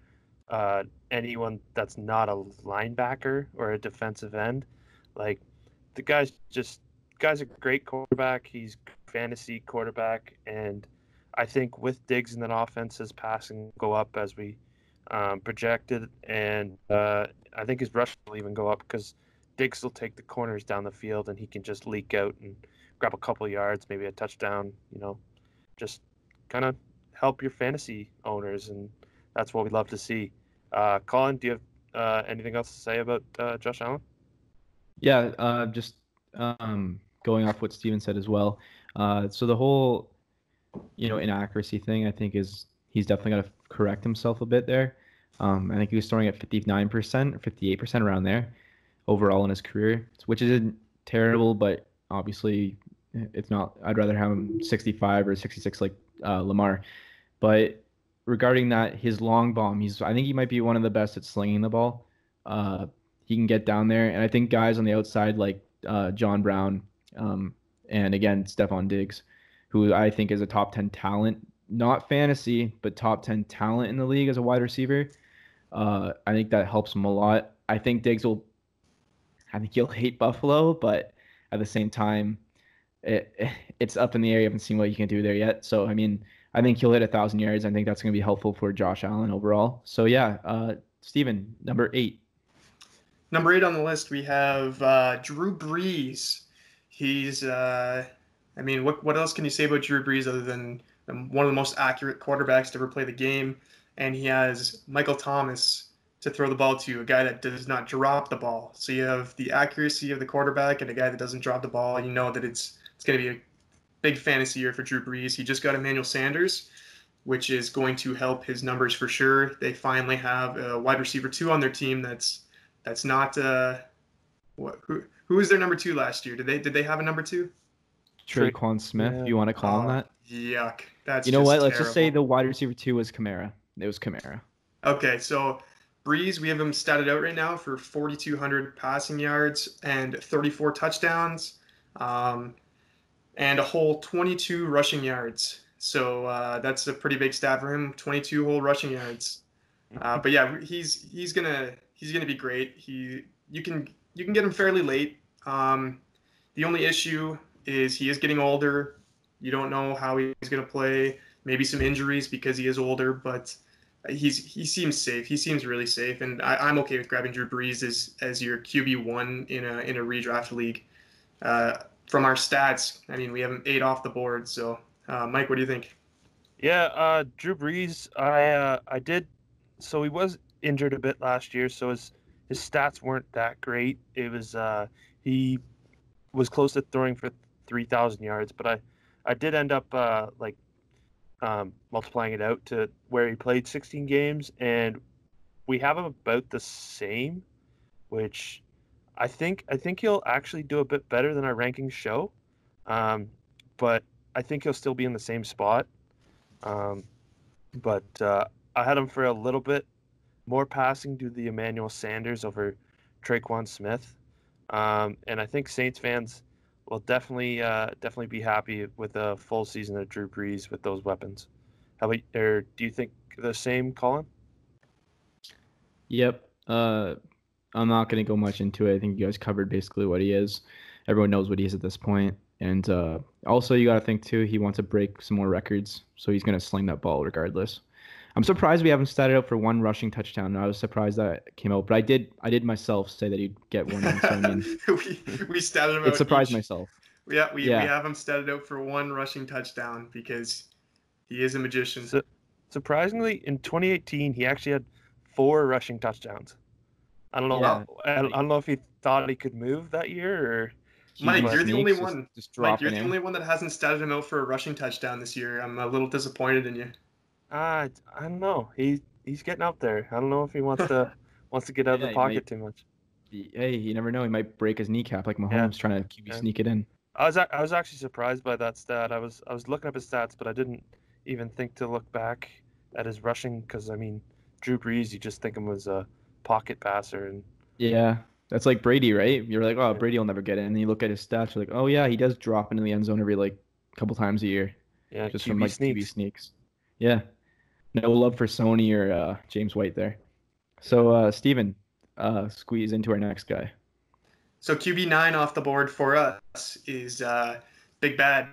anyone that's not a linebacker or a defensive end. Like the guy's a great quarterback. He's fantasy quarterback, and I think with Diggs in that offense, his passing will go up as we projected, and I think his rush will even go up because Diggs will take the corners down the field and he can just leak out and grab a couple of yards, maybe a touchdown, just kind of help your fantasy owners. And that's what we love to see. Colin, do you have anything else to say about Josh Allen? Yeah, just going off what Steven said as well. So the whole, inaccuracy thing, I think he's definitely got to correct himself a bit there. I think he was throwing at 59% or 58% around there overall in his career, which isn't terrible, but obviously it's not. I'd rather have him 65 or 66 like Lamar. But regarding that, his long bomb, I think he might be one of the best at slinging the ball. He can get down there, and I think guys on the outside like John Brown, and again Stephon Diggs, who I think is a top 10 talent, not fantasy, but top 10 talent in the league as a wide receiver. I think that helps him a lot. I think he'll hate Buffalo, but at the same time, it's up in the air. You haven't seen what you can do there yet. So, I mean, I think he'll hit 1,000 yards. I think that's going to be helpful for Josh Allen overall. So, yeah, Steven, number 8. Number 8 on the list, we have Drew Brees. He's, what else can you say about Drew Brees other than one of the most accurate quarterbacks to ever play the game? And he has Michael Thomas to throw the ball to, a guy that does not drop the ball. So you have the accuracy of the quarterback and a guy that doesn't drop the ball. You know that it's going to be a big fantasy year for Drew Brees. He just got Emmanuel Sanders, which is going to help his numbers for sure. They finally have a wide receiver 2 on their team that's not who was their number 2 last year? Did they have a number 2? Traquan Smith, Yeah. you want to call him that? Yuck. That's You know what? Let's terrible. just say the wide receiver 2 was Kamara. It was Kamara. Okay, so Breeze, we have him statted out right now for 4,200 passing yards and 34 touchdowns, and a whole 22 rushing yards. So that's a pretty big stat for him. 22 whole rushing yards. But yeah, he's gonna be great. You can get him fairly late. The only issue is he is getting older. You don't know how he's gonna play. Maybe some injuries because he is older, but he seems safe. He seems really safe, and I'm okay with grabbing Drew Brees as your QB1 in a redraft league. From our stats, I mean, we have him 8 off the board. So, Mike, what do you think? Yeah, Drew Brees, I did. So he was injured a bit last year, so his stats weren't that great. It was he was close to throwing for 3,000 yards, but I did end up multiplying it out to where he played 16 games, and we have him about the same, which I think he'll actually do a bit better than our rankings show, but I think he'll still be in the same spot. But I had him for a little bit more passing due to the Emmanuel Sanders over Traquan Smith, and I think Saints fans will definitely be happy with a full season of Drew Brees with those weapons. How about, or do you think the same, Colin? Yep. I'm not going to go much into it. I think you guys covered basically what he is. Everyone knows what he is at this point. And also, you got to think, too, he wants to break some more records. So he's going to sling that ball regardless. I'm surprised we haven't started out for 1 rushing touchdown. I was surprised that came out. But I did myself say that he'd get 1 in. So, I mean, we statted him out. It surprised myself. Yeah, we have him statted out for 1 rushing touchdown because he is a magician. So, surprisingly, in 2018, he actually had 4 rushing touchdowns. I don't know. Yeah. I don't know if he thought he could move that year or. Mike, you're the only one. Mike, you're the only one that hasn't statted him out for a rushing touchdown this year. I'm a little disappointed in you. I don't know. He's getting up there. I don't know if he wants to get out of the pocket too much. Hey, you never know. He might break his kneecap like Mahomes trying to QB sneak it in. I was actually surprised by that stat. I was looking up his stats, but I didn't even think to look back at his rushing because I mean, Drew Brees, you just think him as a pocket passer and. Yeah. That's like Brady, right? You're like, oh, Brady will never get it. And then you look at his stats, you're like, oh, yeah, he does drop into the end zone every, couple times a year. Yeah, just QB from, sneaks. QB sneaks. Yeah. No love for Sony or James White there. So, Steven, squeeze into our next guy. So, QB9 off the board for us is Big Bad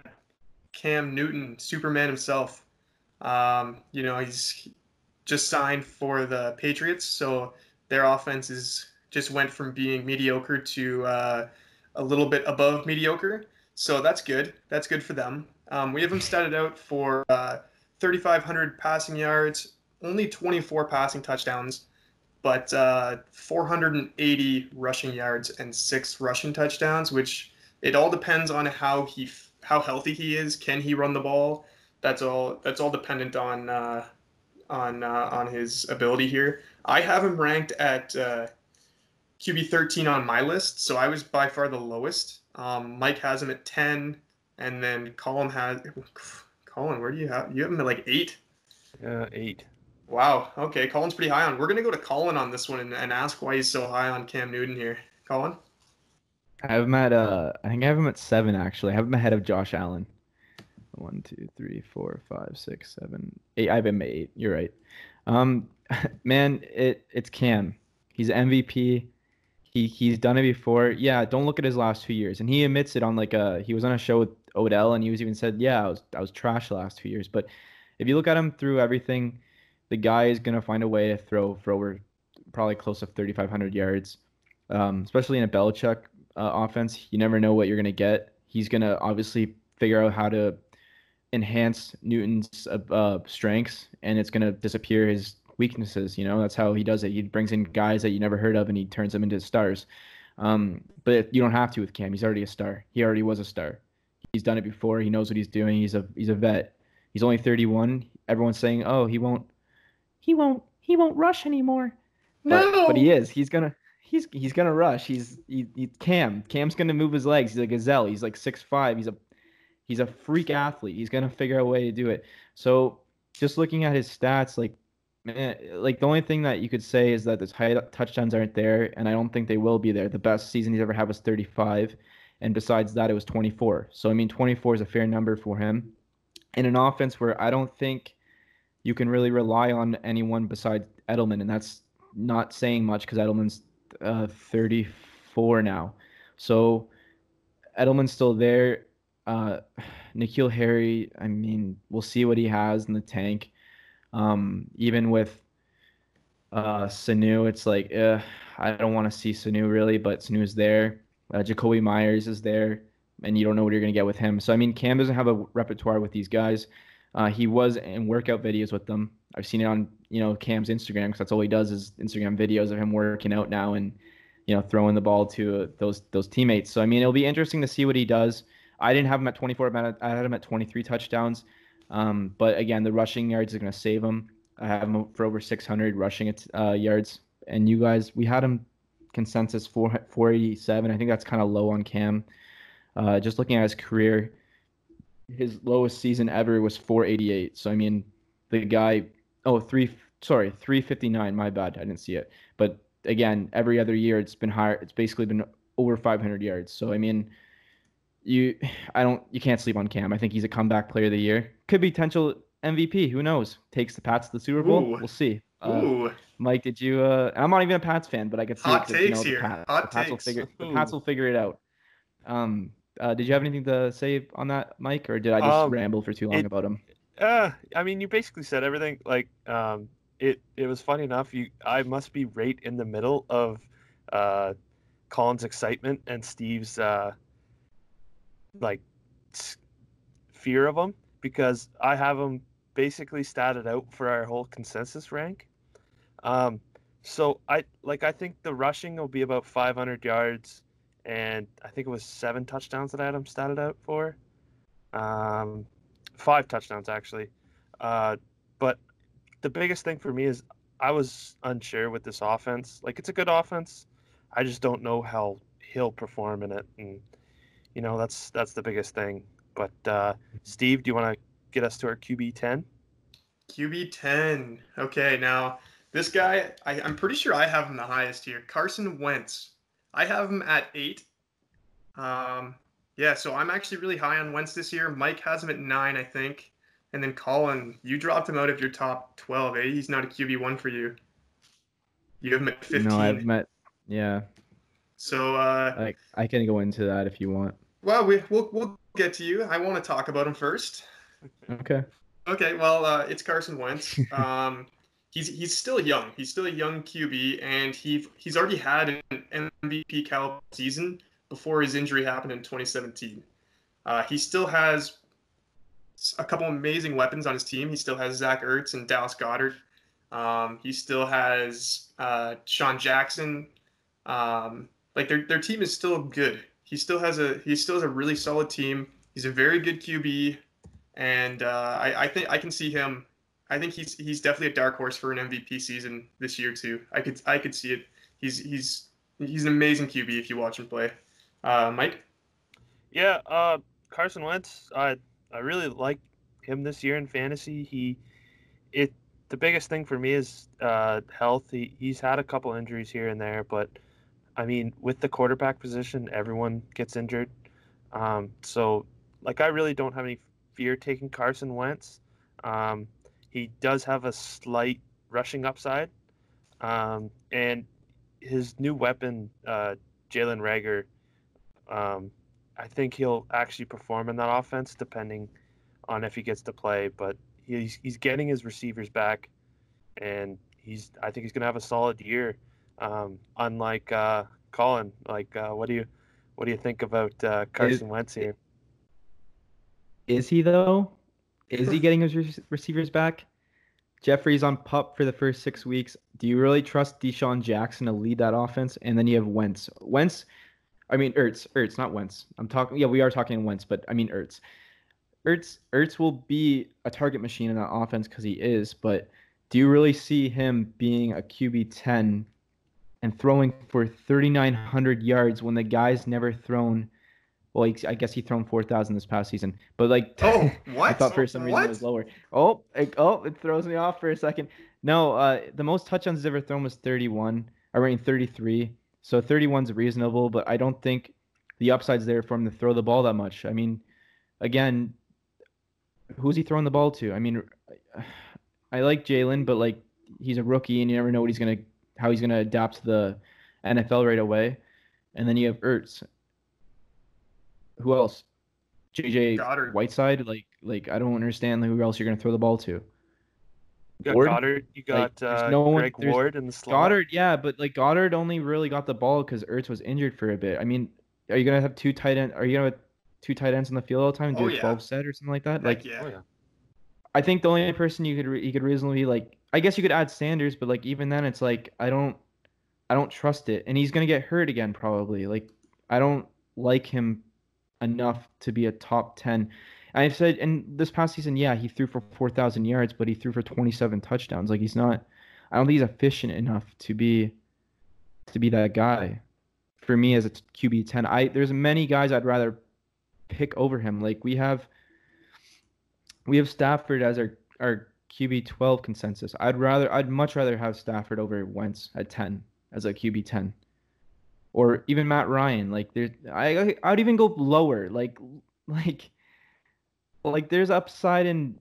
Cam Newton, Superman himself. He's just signed for the Patriots, so Their offense just went from being mediocre to a little bit above mediocre. So that's good. That's good for them. We have them statted out for 3,500 passing yards, only 24 passing touchdowns, but 480 rushing yards and 6 rushing touchdowns, which it all depends on how healthy he is. Can he run the ball? That's all dependent on his ability here. I have him ranked at QB 13 on my list, so I was by far the lowest. Mike has him at 10, and then Colin, where do you have him at like 8? 8. Wow. Okay, Colin's pretty high on. We're gonna go to Colin on this one and ask why he's so high on Cam Newton here. Colin? I have him at I think I have him at 7 actually. I have him ahead of Josh Allen. 1, 2, 3, 4, 5, 6, 7, 8. I have him at 8. You're right. Man, it's Cam. He's MVP. He's done it before. Yeah, don't look at his last 2 years. And he admits it on he was on a show with Odell, and he was even said, yeah, I was trash the last 2 years. But if you look at him through everything, the guy is gonna find a way to throw for over probably close to 3,500 yards. Especially in a Belichick offense, you never know what you're gonna get. He's gonna obviously figure out how to enhance Newton's strengths, and it's gonna disappear his weaknesses. That's how he does it. He brings in guys that you never heard of, and he turns them into stars. But you don't have to with Cam. He's already a star. He already was a star. He's done it before. He knows what he's doing. He's a vet. He's only 31. Everyone's saying, "Oh, he won't rush anymore." No. But he is. He's gonna rush. He's Cam. Cam's gonna move his legs. He's a gazelle. He's like 6'5". He's a freak athlete. He's gonna figure out a way to do it. So just looking at his stats, man, the only thing that you could say is that his high touchdowns aren't there, and I don't think they will be there. The best season he's ever had was 35, and besides that, it was 24. So I mean, 24 is a fair number for him in an offense where I don't think you can really rely on anyone besides Edelman, and that's not saying much because Edelman's 34 now. So Edelman's still there. N'Keal Harry, I mean, we'll see what he has in the tank. Even with Sanu, it's like, I don't want to see Sanu really, but Sanu's there. Jacoby Myers is there, and you don't know what you're going to get with him. So, I mean, Cam doesn't have a repertoire with these guys. He was in workout videos with them. I've seen it on, Cam's Instagram, because that's all he does is Instagram videos of him working out now and, throwing the ball to those teammates. So, I mean, it'll be interesting to see what he does. I didn't have him at 24. I had him at 23 touchdowns. But again, the rushing yards are going to save him. I have him for over 600 rushing yards. And you guys, we had him consensus 487. I think that's kind of low on Cam. Just looking at his career, his lowest season ever was 488. So, I mean, the guy, 359. My bad. I didn't see it. But again, every other year it's been higher. It's basically been over 500 yards. So, I mean, you can't sleep on Cam. I think he's a comeback player of the year. Could be potential MVP. Who knows? Takes the Pats to the Super Bowl. Ooh. We'll see. Ooh. Mike, did you? I'm not even a Pats fan, but I could see Hot it takes the here. Pats. Hot the Pats takes. The Pats will figure it out. Did you have anything to say on that, Mike, or did I just ramble for too long about him? I mean, you basically said everything. It was funny enough. I must be right in the middle of Colin's excitement and Steve's fear of him, because I have him basically statted out for our whole consensus rank. So I think the rushing will be about 500 yards, and I think it was 7 touchdowns that I had him statted out for. 5 touchdowns actually. But the biggest thing for me is I was unsure with this offense. It's a good offense. I just don't know how he'll perform in it, and that's the biggest thing. But Steve, do you want to get us to our QB10? QB10. Okay, now this guy, I'm pretty sure I have him the highest here. Carson Wentz. I have him at 8. Yeah, so I'm actually really high on Wentz this year. Mike has him at 9, I think. And then Colin, you dropped him out of your top 12, eh? He's not a QB1 for you. You have him at 15. No, I've met. Yeah. So I can go into that if you want. Well, we'll get to you. I want to talk about him first. Okay. Okay, well, it's Carson Wentz. he's still young. He's still a young QB, and he's already had an MVP caliber season before his injury happened in 2017. He still has a couple amazing weapons on his team. He still has Zach Ertz and Dallas Goedert. He still has Sean Jackson. Like their team is still good. He still has a really solid team. He's a very good QB, and I think I can see him. I think he's definitely a dark horse for an MVP season this year too. I could see it. He's an amazing QB if you watch him play. Mike? Yeah, Carson Wentz. I really like him this year in fantasy. The biggest thing for me is health. He's had a couple injuries here and there, but I mean, with the quarterback position, everyone gets injured. So, like, I really don't have any fear taking Carson Wentz. He does have a slight rushing upside, and his new weapon, Jalen Reagor, I think he'll actually perform in that offense, depending on if he gets to play. But he's getting his receivers back, and I think he's gonna have a solid year. Unlike Colin, what do you think about Carson Wentz here? Is he though? Is he getting his receivers back? Jeffrey's on PUP for the first 6 weeks. Do you really trust Deshaun Jackson to lead that offense? And then you have Wentz. I mean Ertz, not Wentz. Yeah, we are talking Wentz, but I mean Ertz. Ertz will be a target machine in that offense because he is, but do you really see him being a QB10 and throwing for 3,900 yards when the guy's never thrown? Well, I guess he thrown 4,000 this past season, but like, Oh, what? I thought for some reason it was lower. It throws me off for a second. No, the most touchdowns he's ever thrown was 31. I mean 33. So 31's reasonable, but I don't think the upside's there for him to throw the ball that much. I mean, again, who's he throwing the ball to? I mean, I like Jalen, but like he's a rookie and you never know how he's gonna adapt to the NFL right away. And then you have Ertz. Who else? JJ Goddard. Whiteside. Like I don't understand who else you're gonna throw the ball to. You got Ward? Goddard. You got Greg Ward in the slot. Goddard, yeah, but like Goddard only really got the ball because Ertz was injured for a bit. I mean, are you gonna have two tight ends? Are you gonna have two tight ends on the field all the time and do a 12 set or something like that? Heck yeah. I think the only person you could reasonably like, I guess you could add Sanders, but like even then it's like I don't trust it, and he's gonna get hurt again probably. Like I don't like him enough to be a top 10. I've said in this past season, yeah, he threw for 4,000 yards, but he threw for 27 touchdowns. Like he's not. I don't think he's efficient enough to be that guy. For me as a QB10, there's many guys I'd rather pick over him. Like we have Stafford as our QB12 consensus. I'd much rather have Stafford over Wentz at 10 as a QB10. Or even Matt Ryan. Like I'd even go lower. Like there's upside in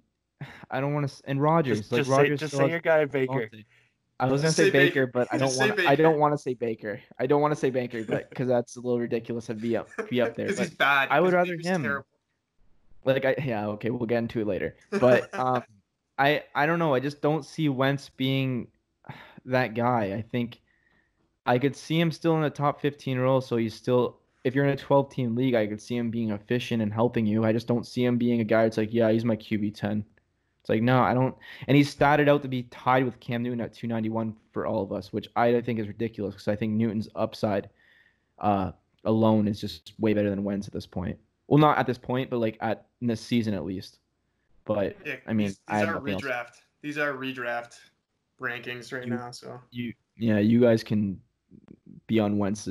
I don't want to and Rodgers. Just say your guy Baker. I was gonna say Baker, but I don't want to say Baker. I don't want to say Baker, but because that's a little ridiculous to be up there. Because he's bad. I would rather him. Terrible. Okay, we'll get into it later. But I don't know. I just don't see Wentz being that guy. I think I could see him still in the top 15 role. So he's still, if you're in a 12-team league, I could see him being efficient and helping you. I just don't see him being a guy that's like, yeah, he's my QB10. It's like, no, I don't. And he's statted out to be tied with Cam Newton at 291 for all of us, which I think is ridiculous because I think Newton's upside alone is just way better than Wentz at this point. Well, not at this point, but like in this season at least. But yeah, I mean, these are redraft. These are redraft rankings right now. So you guys can be on Wentz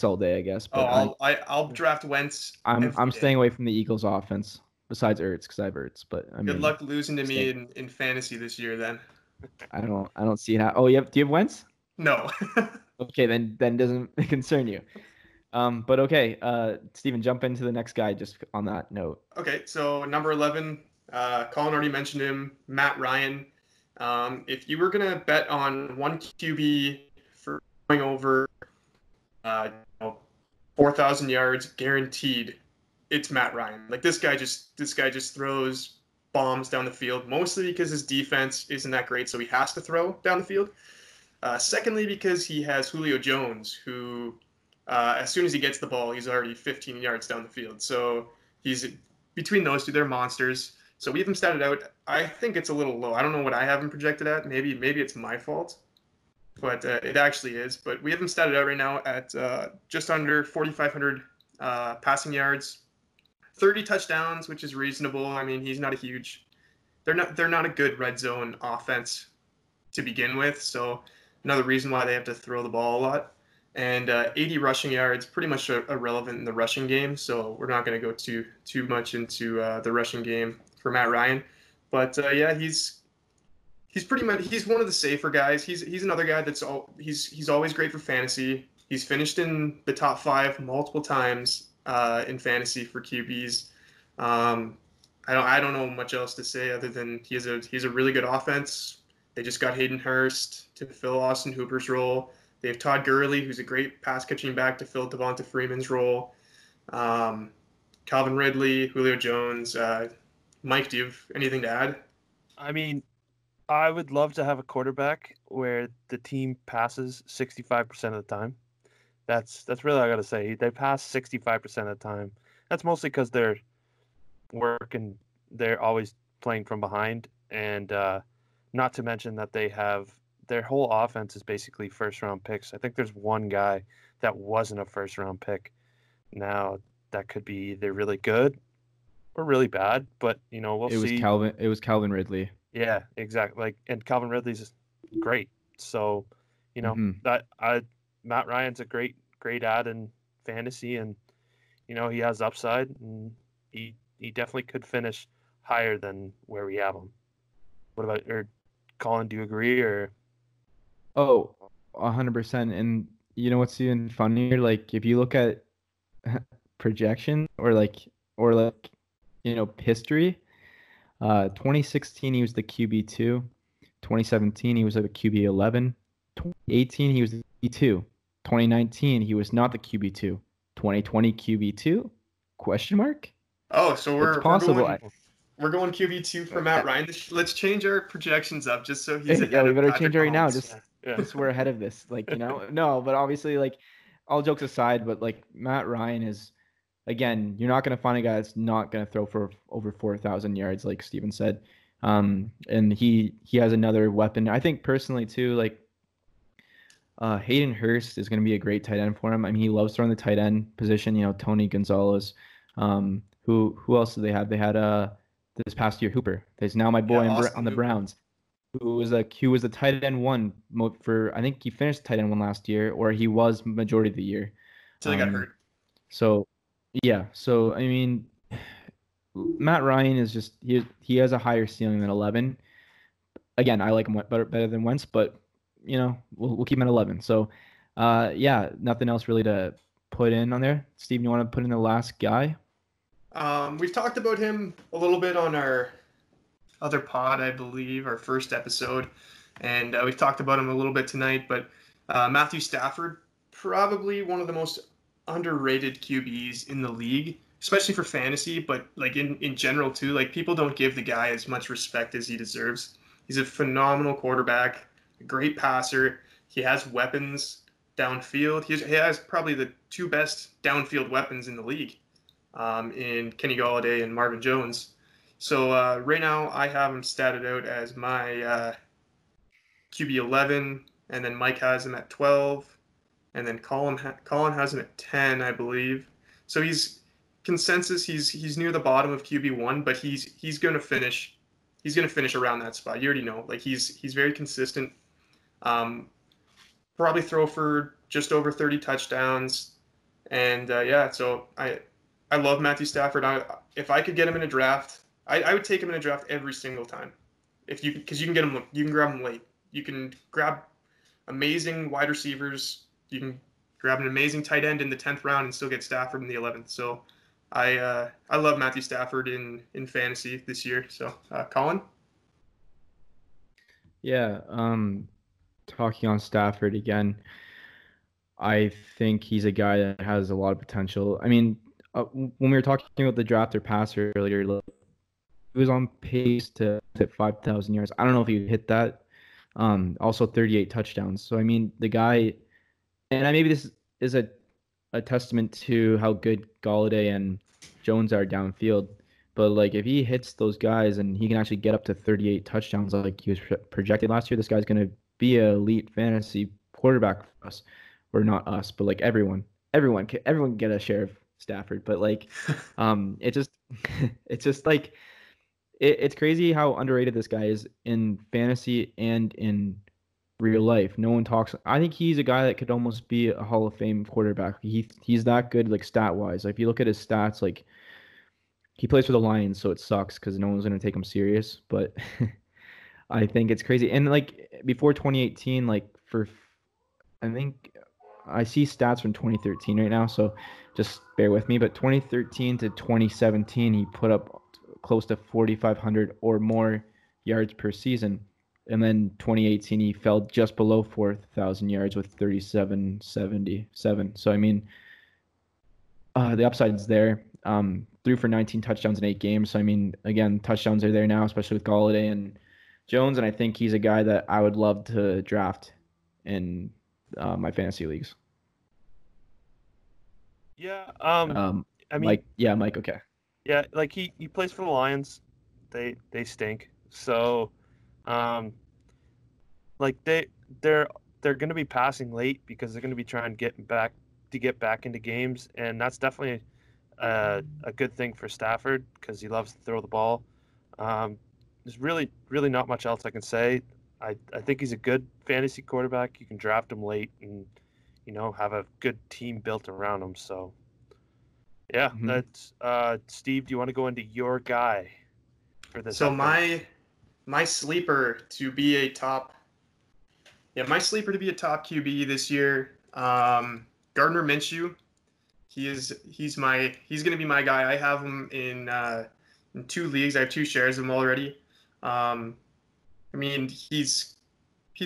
all day, I guess. But I'll draft Wentz. I'm staying away from the Eagles' offense. Besides Ertz, because I have Ertz, but I mean, good luck losing to me in fantasy this year. Then I don't see how. Oh, do you have Wentz? No. Okay, then doesn't concern you. But okay, Steven, jump into the next guy just on that note. Okay, so number 11, Colin already mentioned him, Matt Ryan. If you were gonna bet on one QB for going over 4,000 yards guaranteed, it's Matt Ryan. Like this guy just throws bombs down the field, mostly because his defense isn't that great, so he has to throw down the field. Secondly, because he has Julio Jones, who, as soon as he gets the ball, he's already 15 yards down the field. So he's between those two, they're monsters. So we have him statted out. I think it's a little low. I don't know what I have him projected at. Maybe it's my fault, but it actually is. But we have him statted out right now at just under 4,500 passing yards, 30 touchdowns, which is reasonable. I mean, he's not a huge. They're not a good red zone offense to begin with. So another reason why they have to throw the ball a lot. And 80 rushing yards, pretty much irrelevant in the rushing game. So we're not going to go too much into the rushing game for Matt Ryan. But yeah, he's pretty much one of the safer guys. He's another guy he's always great for fantasy. He's finished in the top 5 multiple times in fantasy for QBs. I don't know much else to say other than he's a really good offense. They just got Hayden Hurst to fill Austin Hooper's role. They have Todd Gurley, who's a great pass-catching back to fill Devonta Freeman's role. Calvin Ridley, Julio Jones. Mike, do you have anything to add? I mean, I would love to have a quarterback where the team passes 65% of the time. That's really all I got to say. They pass 65% of the time. That's mostly because they're working. They're always playing from behind, and not to mention that they have their whole offense is basically first-round picks. I think there's one guy that wasn't a first-round pick. Now, that could be either really good or really bad, but, we'll see. It was Calvin Ridley. Yeah, exactly. And Calvin Ridley's great. So, Matt Ryan's a great ad in fantasy, and, he has upside, and he definitely could finish higher than where we have him. What about, or Colin, do you agree, or? Oh, 100%. And you know what's even funnier? Like, if you look at projection or history, 2016 he was the QB2, 2017 he was the QB11, 2018 he was the QB2, 2019 he was not the QB2, 2020 QB2? Question mark? Oh, so we're possible. We're going QB2 for Matt Ryan. Let's change our projections up just so he's yeah, we better change it right now. Mahomes. Just we're ahead of this. No, but obviously, all jokes aside, but Matt Ryan is, again, you're not gonna find a guy that's not gonna throw for over 4,000 yards, like Steven said. And he has another weapon. I think personally too, Hayden Hurst is gonna be a great tight end for him. I mean, he loves throwing the tight end position. Tony Gonzalez. Who else do they have? They had this past year Hooper. There's now my boy on the Browns, who was a tight end 1 for, I think he finished tight end 1 last year, or he was majority of the year. Until he got hurt. So yeah, I mean, Matt Ryan is just he has a higher ceiling than 11. Again, I like him better than Wentz, but we'll keep him at 11. So yeah, nothing else really to put in on there. Steven, you want to put in the last guy? We've talked about him a little bit on our other pod, I believe, our first episode, and we've talked about him a little bit tonight. But Matthew Stafford, probably one of the most underrated QBs in the league, especially for fantasy, but in general too. People don't give the guy as much respect as he deserves. He's a phenomenal quarterback, a great passer. He has weapons downfield. He has probably the 2 best downfield weapons in the league. In Kenny Golladay and Marvin Jones. So right now I have him statted out as my QB11, and then Mike has him at 12, and then Colin has him at 10, I believe. So he's near the bottom of QB1, but he's going to finish around that spot. You already know, he's very consistent. Probably throw for just over 30 touchdowns, and yeah. So I love Matthew Stafford. If I could get him in a draft, I would take him in a draft every single time. Because you can grab him late. You can grab amazing wide receivers. You can grab an amazing tight end in the 10th round and still get Stafford in the 11th. So I love Matthew Stafford in fantasy this year. So Colin? Yeah, talking on Stafford again, I think he's a guy that has a lot of potential. I mean, when we were talking about the draft or passer earlier, was on pace to hit 5,000 yards. I don't know if he hit that. Also 38 touchdowns. So I mean, the guy, and maybe this is a testament to how good Galladay and Jones are downfield. But like, if he hits those guys and he can actually get up to 38 touchdowns, like he was projected last year, this guy's gonna be an elite fantasy quarterback for us, or not us, but like everyone get a share of Stafford. But like, it just, it's just like it's crazy how underrated this guy is in fantasy and in real life. No one talks. I think he's a guy that could almost be a Hall of Fame quarterback. He's that good, like stat wise. Like if you look at his stats, like he plays for the Lions, so it sucks because no one's gonna take him serious. But I think it's crazy. And like before 2018, like I think I see stats from 2013 right now, so just bear with me. But 2013 to 2017, he put up close to 4,500 or more yards per season. And then 2018, he fell just below 4,000 yards with 3,777. So, I mean, the upside's there. Threw for 19 touchdowns in 8 games. So, I mean, again, touchdowns are there now, especially with Galladay and Jones. And I think he's a guy that I would love to draft in my fantasy leagues. Yeah. I mean, Mike. Yeah, Mike. Okay. yeah, like he plays for the Lions. They stink. So, like they're going to be passing late because they're going to be trying to get back into games, and that's definitely a good thing for Stafford because he loves to throw the ball. There's really not much else I can say. I think he's a good fantasy quarterback. You can draft him late and have a good team built around him. So yeah, that's Steve. Do you want to go into your guy for this? So my sleeper to be a top QB this year, Gardner Minshew. He's going to be my guy. I have him in 2 leagues. I have 2 shares of him already. I mean, he's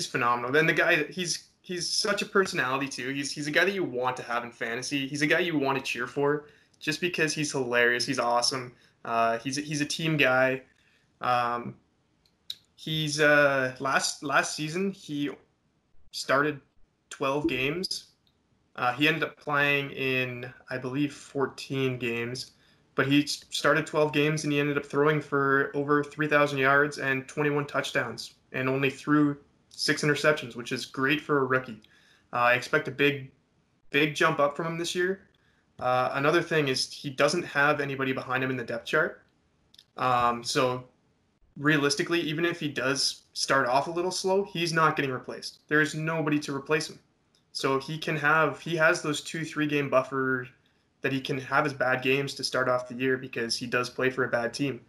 phenomenal. Then the guy, he's such a personality too. He's a guy that you want to have in fantasy. He's a guy you want to cheer for, just because he's hilarious. He's awesome. He's a team guy. He's last season he started 12 games. He ended up playing in, I believe, 14 games, but he started 12 games and he ended up throwing for over 3,000 yards and 21 touchdowns and only threw 6 interceptions, which is great for a rookie. I expect a big jump up from him this year. Another thing is he doesn't have anybody behind him in the depth chart. So realistically, even if he does start off a little slow, he's not getting replaced. There's nobody to replace him. So he has those 2-3 game buffer that he can have his bad games to start off the year because he does play for a bad team.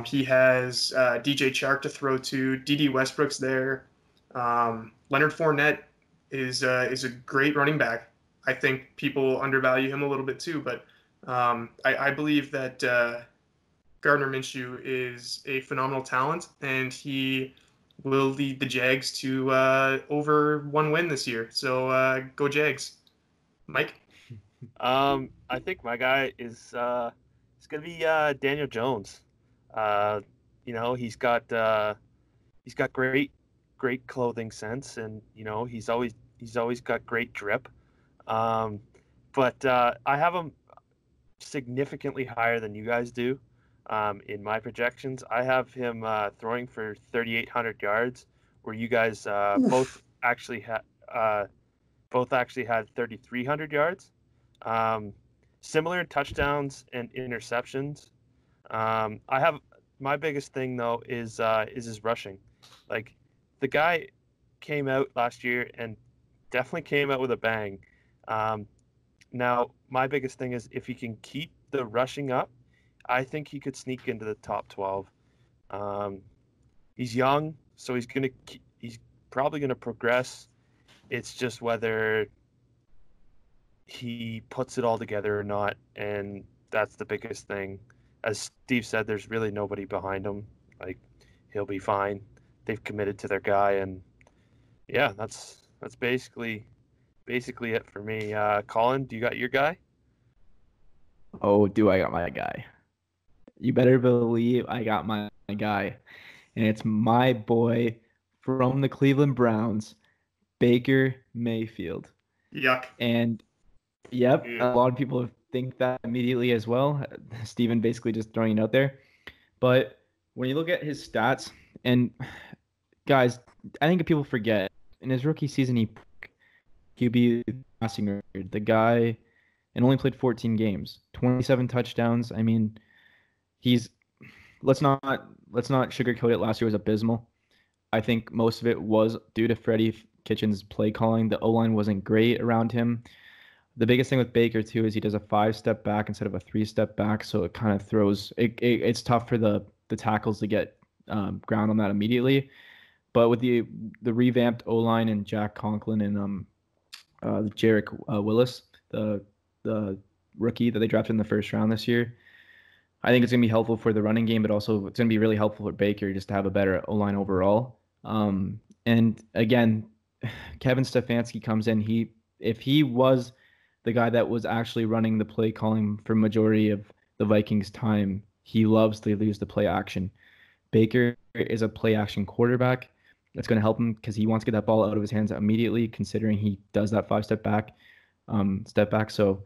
He has DJ Chark to throw to. D.D. Westbrook's there. Leonard Fournette is a great running back. I think people undervalue him a little bit too, but I believe that Gardner Minshew is a phenomenal talent, and he will lead the Jags to over 1 win this year. So go Jags. Mike? I think my guy is it's gonna be Daniel Jones. He's got great clothing sense, and he's always got great drip. But I have him significantly higher than you guys do. In my projections, I have him throwing for 3,800 yards, where you guys both actually had 3,300 yards. Similar in touchdowns and interceptions. I have my biggest thing though is his rushing. Like, the guy came out last year and definitely came out with a bang. Now my biggest thing is if he can keep the rushing up, I think he could sneak into the top 12. He's young, so he's probably gonna progress. It's just whether he puts it all together or not, and that's the biggest thing. As Steve said, there's really nobody behind him. Like, he'll be fine. They've committed to their guy, and yeah, that's basically it for me. Colin, do you got your guy? Oh, do I got my guy? You better believe I got my guy. And it's my boy from the Cleveland Browns, Baker Mayfield. Yuck. And yep, Yeah. a lot of people think that immediately as well. Steven basically just throwing it out there. But when you look at his stats, and guys, I think people forget in his rookie season, he QB passing record. The guy and only played 14 games, 27 touchdowns. I mean, he's let's not sugarcoat it. Last year was abysmal. I think most of it was due to Freddie Kitchens' play calling. The O line wasn't great around him. The biggest thing with Baker too is he does a 5-step back instead of a 3-step back, so it kind of throws. It's tough for the tackles to get ground on that immediately. But with the revamped O line and Jack Conklin and Jarek Willis, the rookie that they drafted in the first round this year, I think it's going to be helpful for the running game, but also it's going to be really helpful for Baker just to have a better O-line overall. And again, Kevin Stefanski comes in. If he was the guy that was actually running the play calling for majority of the Vikings' time, he loves to use the play action. Baker is a play action quarterback. That's going to help him because he wants to get that ball out of his hands immediately, considering he does that 5-step back, step back. So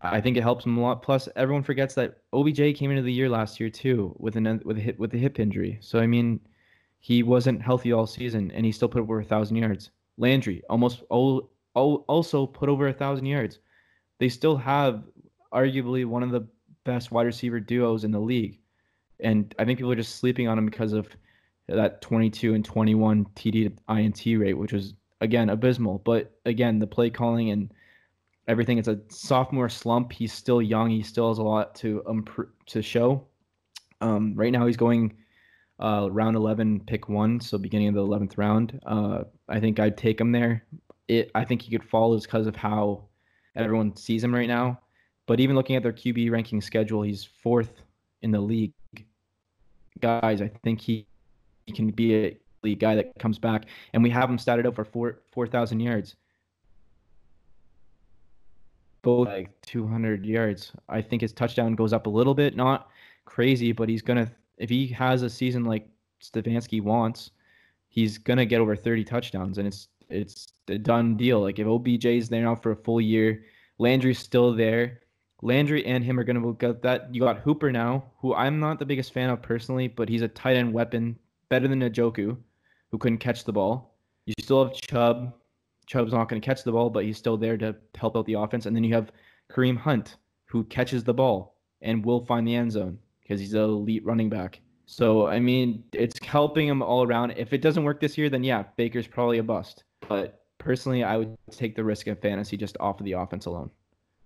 I think it helps him a lot. Plus, everyone forgets that OBJ came into the year last year too with a hip injury. So I mean, he wasn't healthy all season, and he still put over 1,000 yards. Landry also put over 1,000 yards. They still have arguably one of the best wide receiver duos in the league, and I think people are just sleeping on him because of that 22 and 21 TD to INT rate, which was again abysmal. But again, the play calling and everything. It's a sophomore slump. He's still young. He still has a lot to show. Right now, he's going round 11, pick 1, so beginning of the 11th round. I think I'd take him there. I think he could fall is because of how everyone sees him right now. But even looking at their QB ranking schedule, he's 4th in the league. Guys, I think he can be a league guy that comes back, and we have him statted up for 4,000 yards. Both like 200 yards. I think his touchdown goes up a little bit, not crazy, but he's gonna, if he has a season like Stefanski wants, he's gonna get over 30 touchdowns, and it's a done deal. Like if OBJ's there now for a full year, Landry's still there. Landry and him are gonna get that. You got Hooper now, who I'm not the biggest fan of personally, but he's a tight end weapon, better than Njoku, who couldn't catch the ball. You still have Chubb. Chubb's not going to catch the ball, but he's still there to help out the offense. And then you have Kareem Hunt, who catches the ball and will find the end zone because he's an elite running back. So, I mean, it's helping him all around. If it doesn't work this year, then yeah, Baker's probably a bust. But personally, I would take the risk of fantasy just off of the offense alone.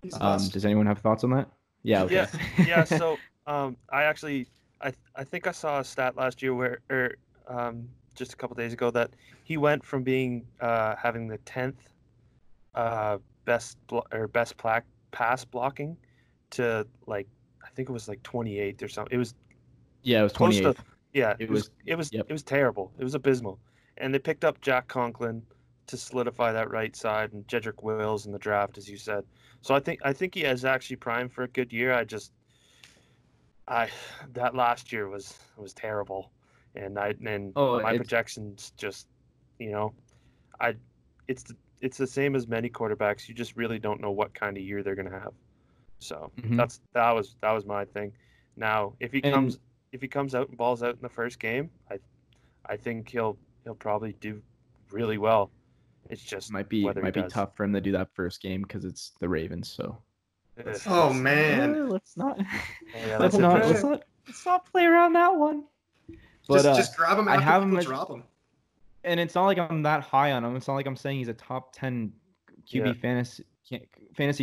Does anyone have thoughts on that? Yeah. Okay. Yeah. So, I think I saw a stat last year where, just a couple days ago, that he went from being having the 10th best pass blocking to like I think it was like 28th or something. It was 28th. It was terrible. It was abysmal. And they picked up Jack Conklin to solidify that right side and Jedrick Wills in the draft, as you said. So I think he has actually primed for a good year. That last year was terrible. And my projections just, it's the same as many quarterbacks. You just really don't know what kind of year they're gonna have. So that was my thing. Now, if he comes out and balls out in the first game, I think he'll probably do really well. It's just might be tough for him to do that first game because it's the Ravens. So. Oh man. Let's not play around that one. But, just grab him after people drop him. And it's not like I'm that high on him. It's not like I'm saying he's a top 10 QB fantasy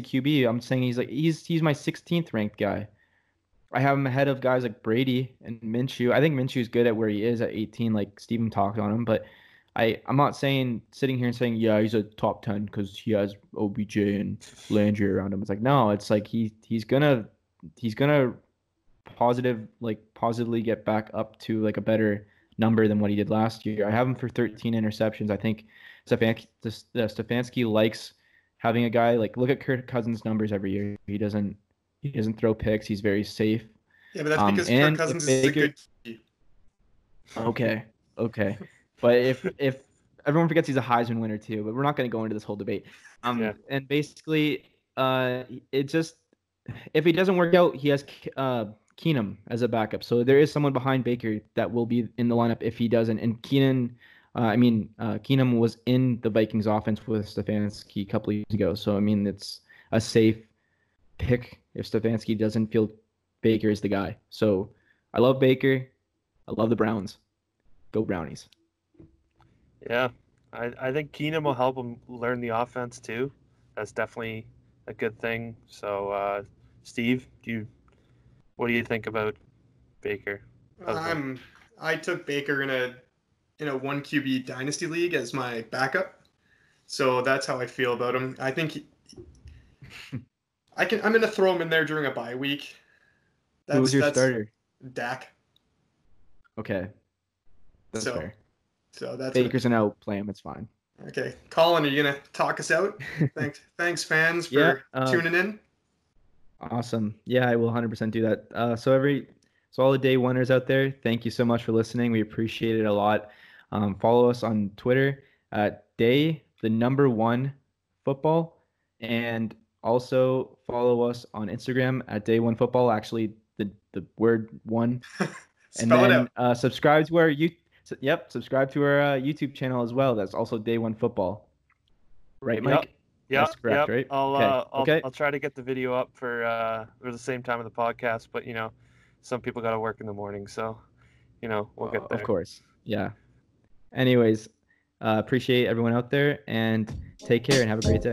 QB. I'm saying he's my 16th ranked guy. I have him ahead of guys like Brady and Minshew. I think Minshew's good at where he is at 18, like Steven talked on him. But I'm not sitting here and saying, yeah, he's a top 10 because he has OBJ and Landry around him. It's like, no, it's like he's gonna positively get back up to like a better number than what he did last year. I have him for 13 interceptions. I think Stefanski likes having a guy like look at Kirk Cousins' numbers every year. He doesn't throw picks. He's very safe. Yeah, but that's because Kirk And if Cousins is a Baker, good QB. okay, but if everyone forgets he's a Heisman winner too, but we're not going to go into this whole debate. Yeah. And basically, it just if he doesn't work out, he has Keenum as a backup. So there is someone behind Baker that will be in the lineup if he doesn't. And Keenum was in the Vikings offense with Stefanski a couple years ago. So I mean, it's a safe pick if Stefanski doesn't feel Baker is the guy. So I love Baker. I love the Browns. Go Brownies. Yeah, I think Keenum will help him learn the offense too. That's definitely a good thing. So, Steve, what do you think about Baker? I took Baker in a 1 QB dynasty league as my backup. So that's how I feel about him. I think I'm going to throw him in there during a bye week. Who's your starter? Dak. Okay. That's fair. So that's Baker's an out. Play him. It's fine. Okay. Colin, are you going to talk us out? Thanks, fans, for tuning in. Awesome. Yeah, I will 100% do that. So all the day oneers out there, thank you so much for listening. We appreciate it a lot. Follow us on Twitter at day1 football, and also follow us on Instagram at day1football. Actually, the word one. And then subscribe to our YouTube channel as well. That's also Day One Football. Right, Mike? Yeah, that's correct, right? I'll try to get the video up for the same time of the podcast, but some people got to work in the morning, so we'll get there. Of course, yeah. Anyways, appreciate everyone out there, and take care and have a great day.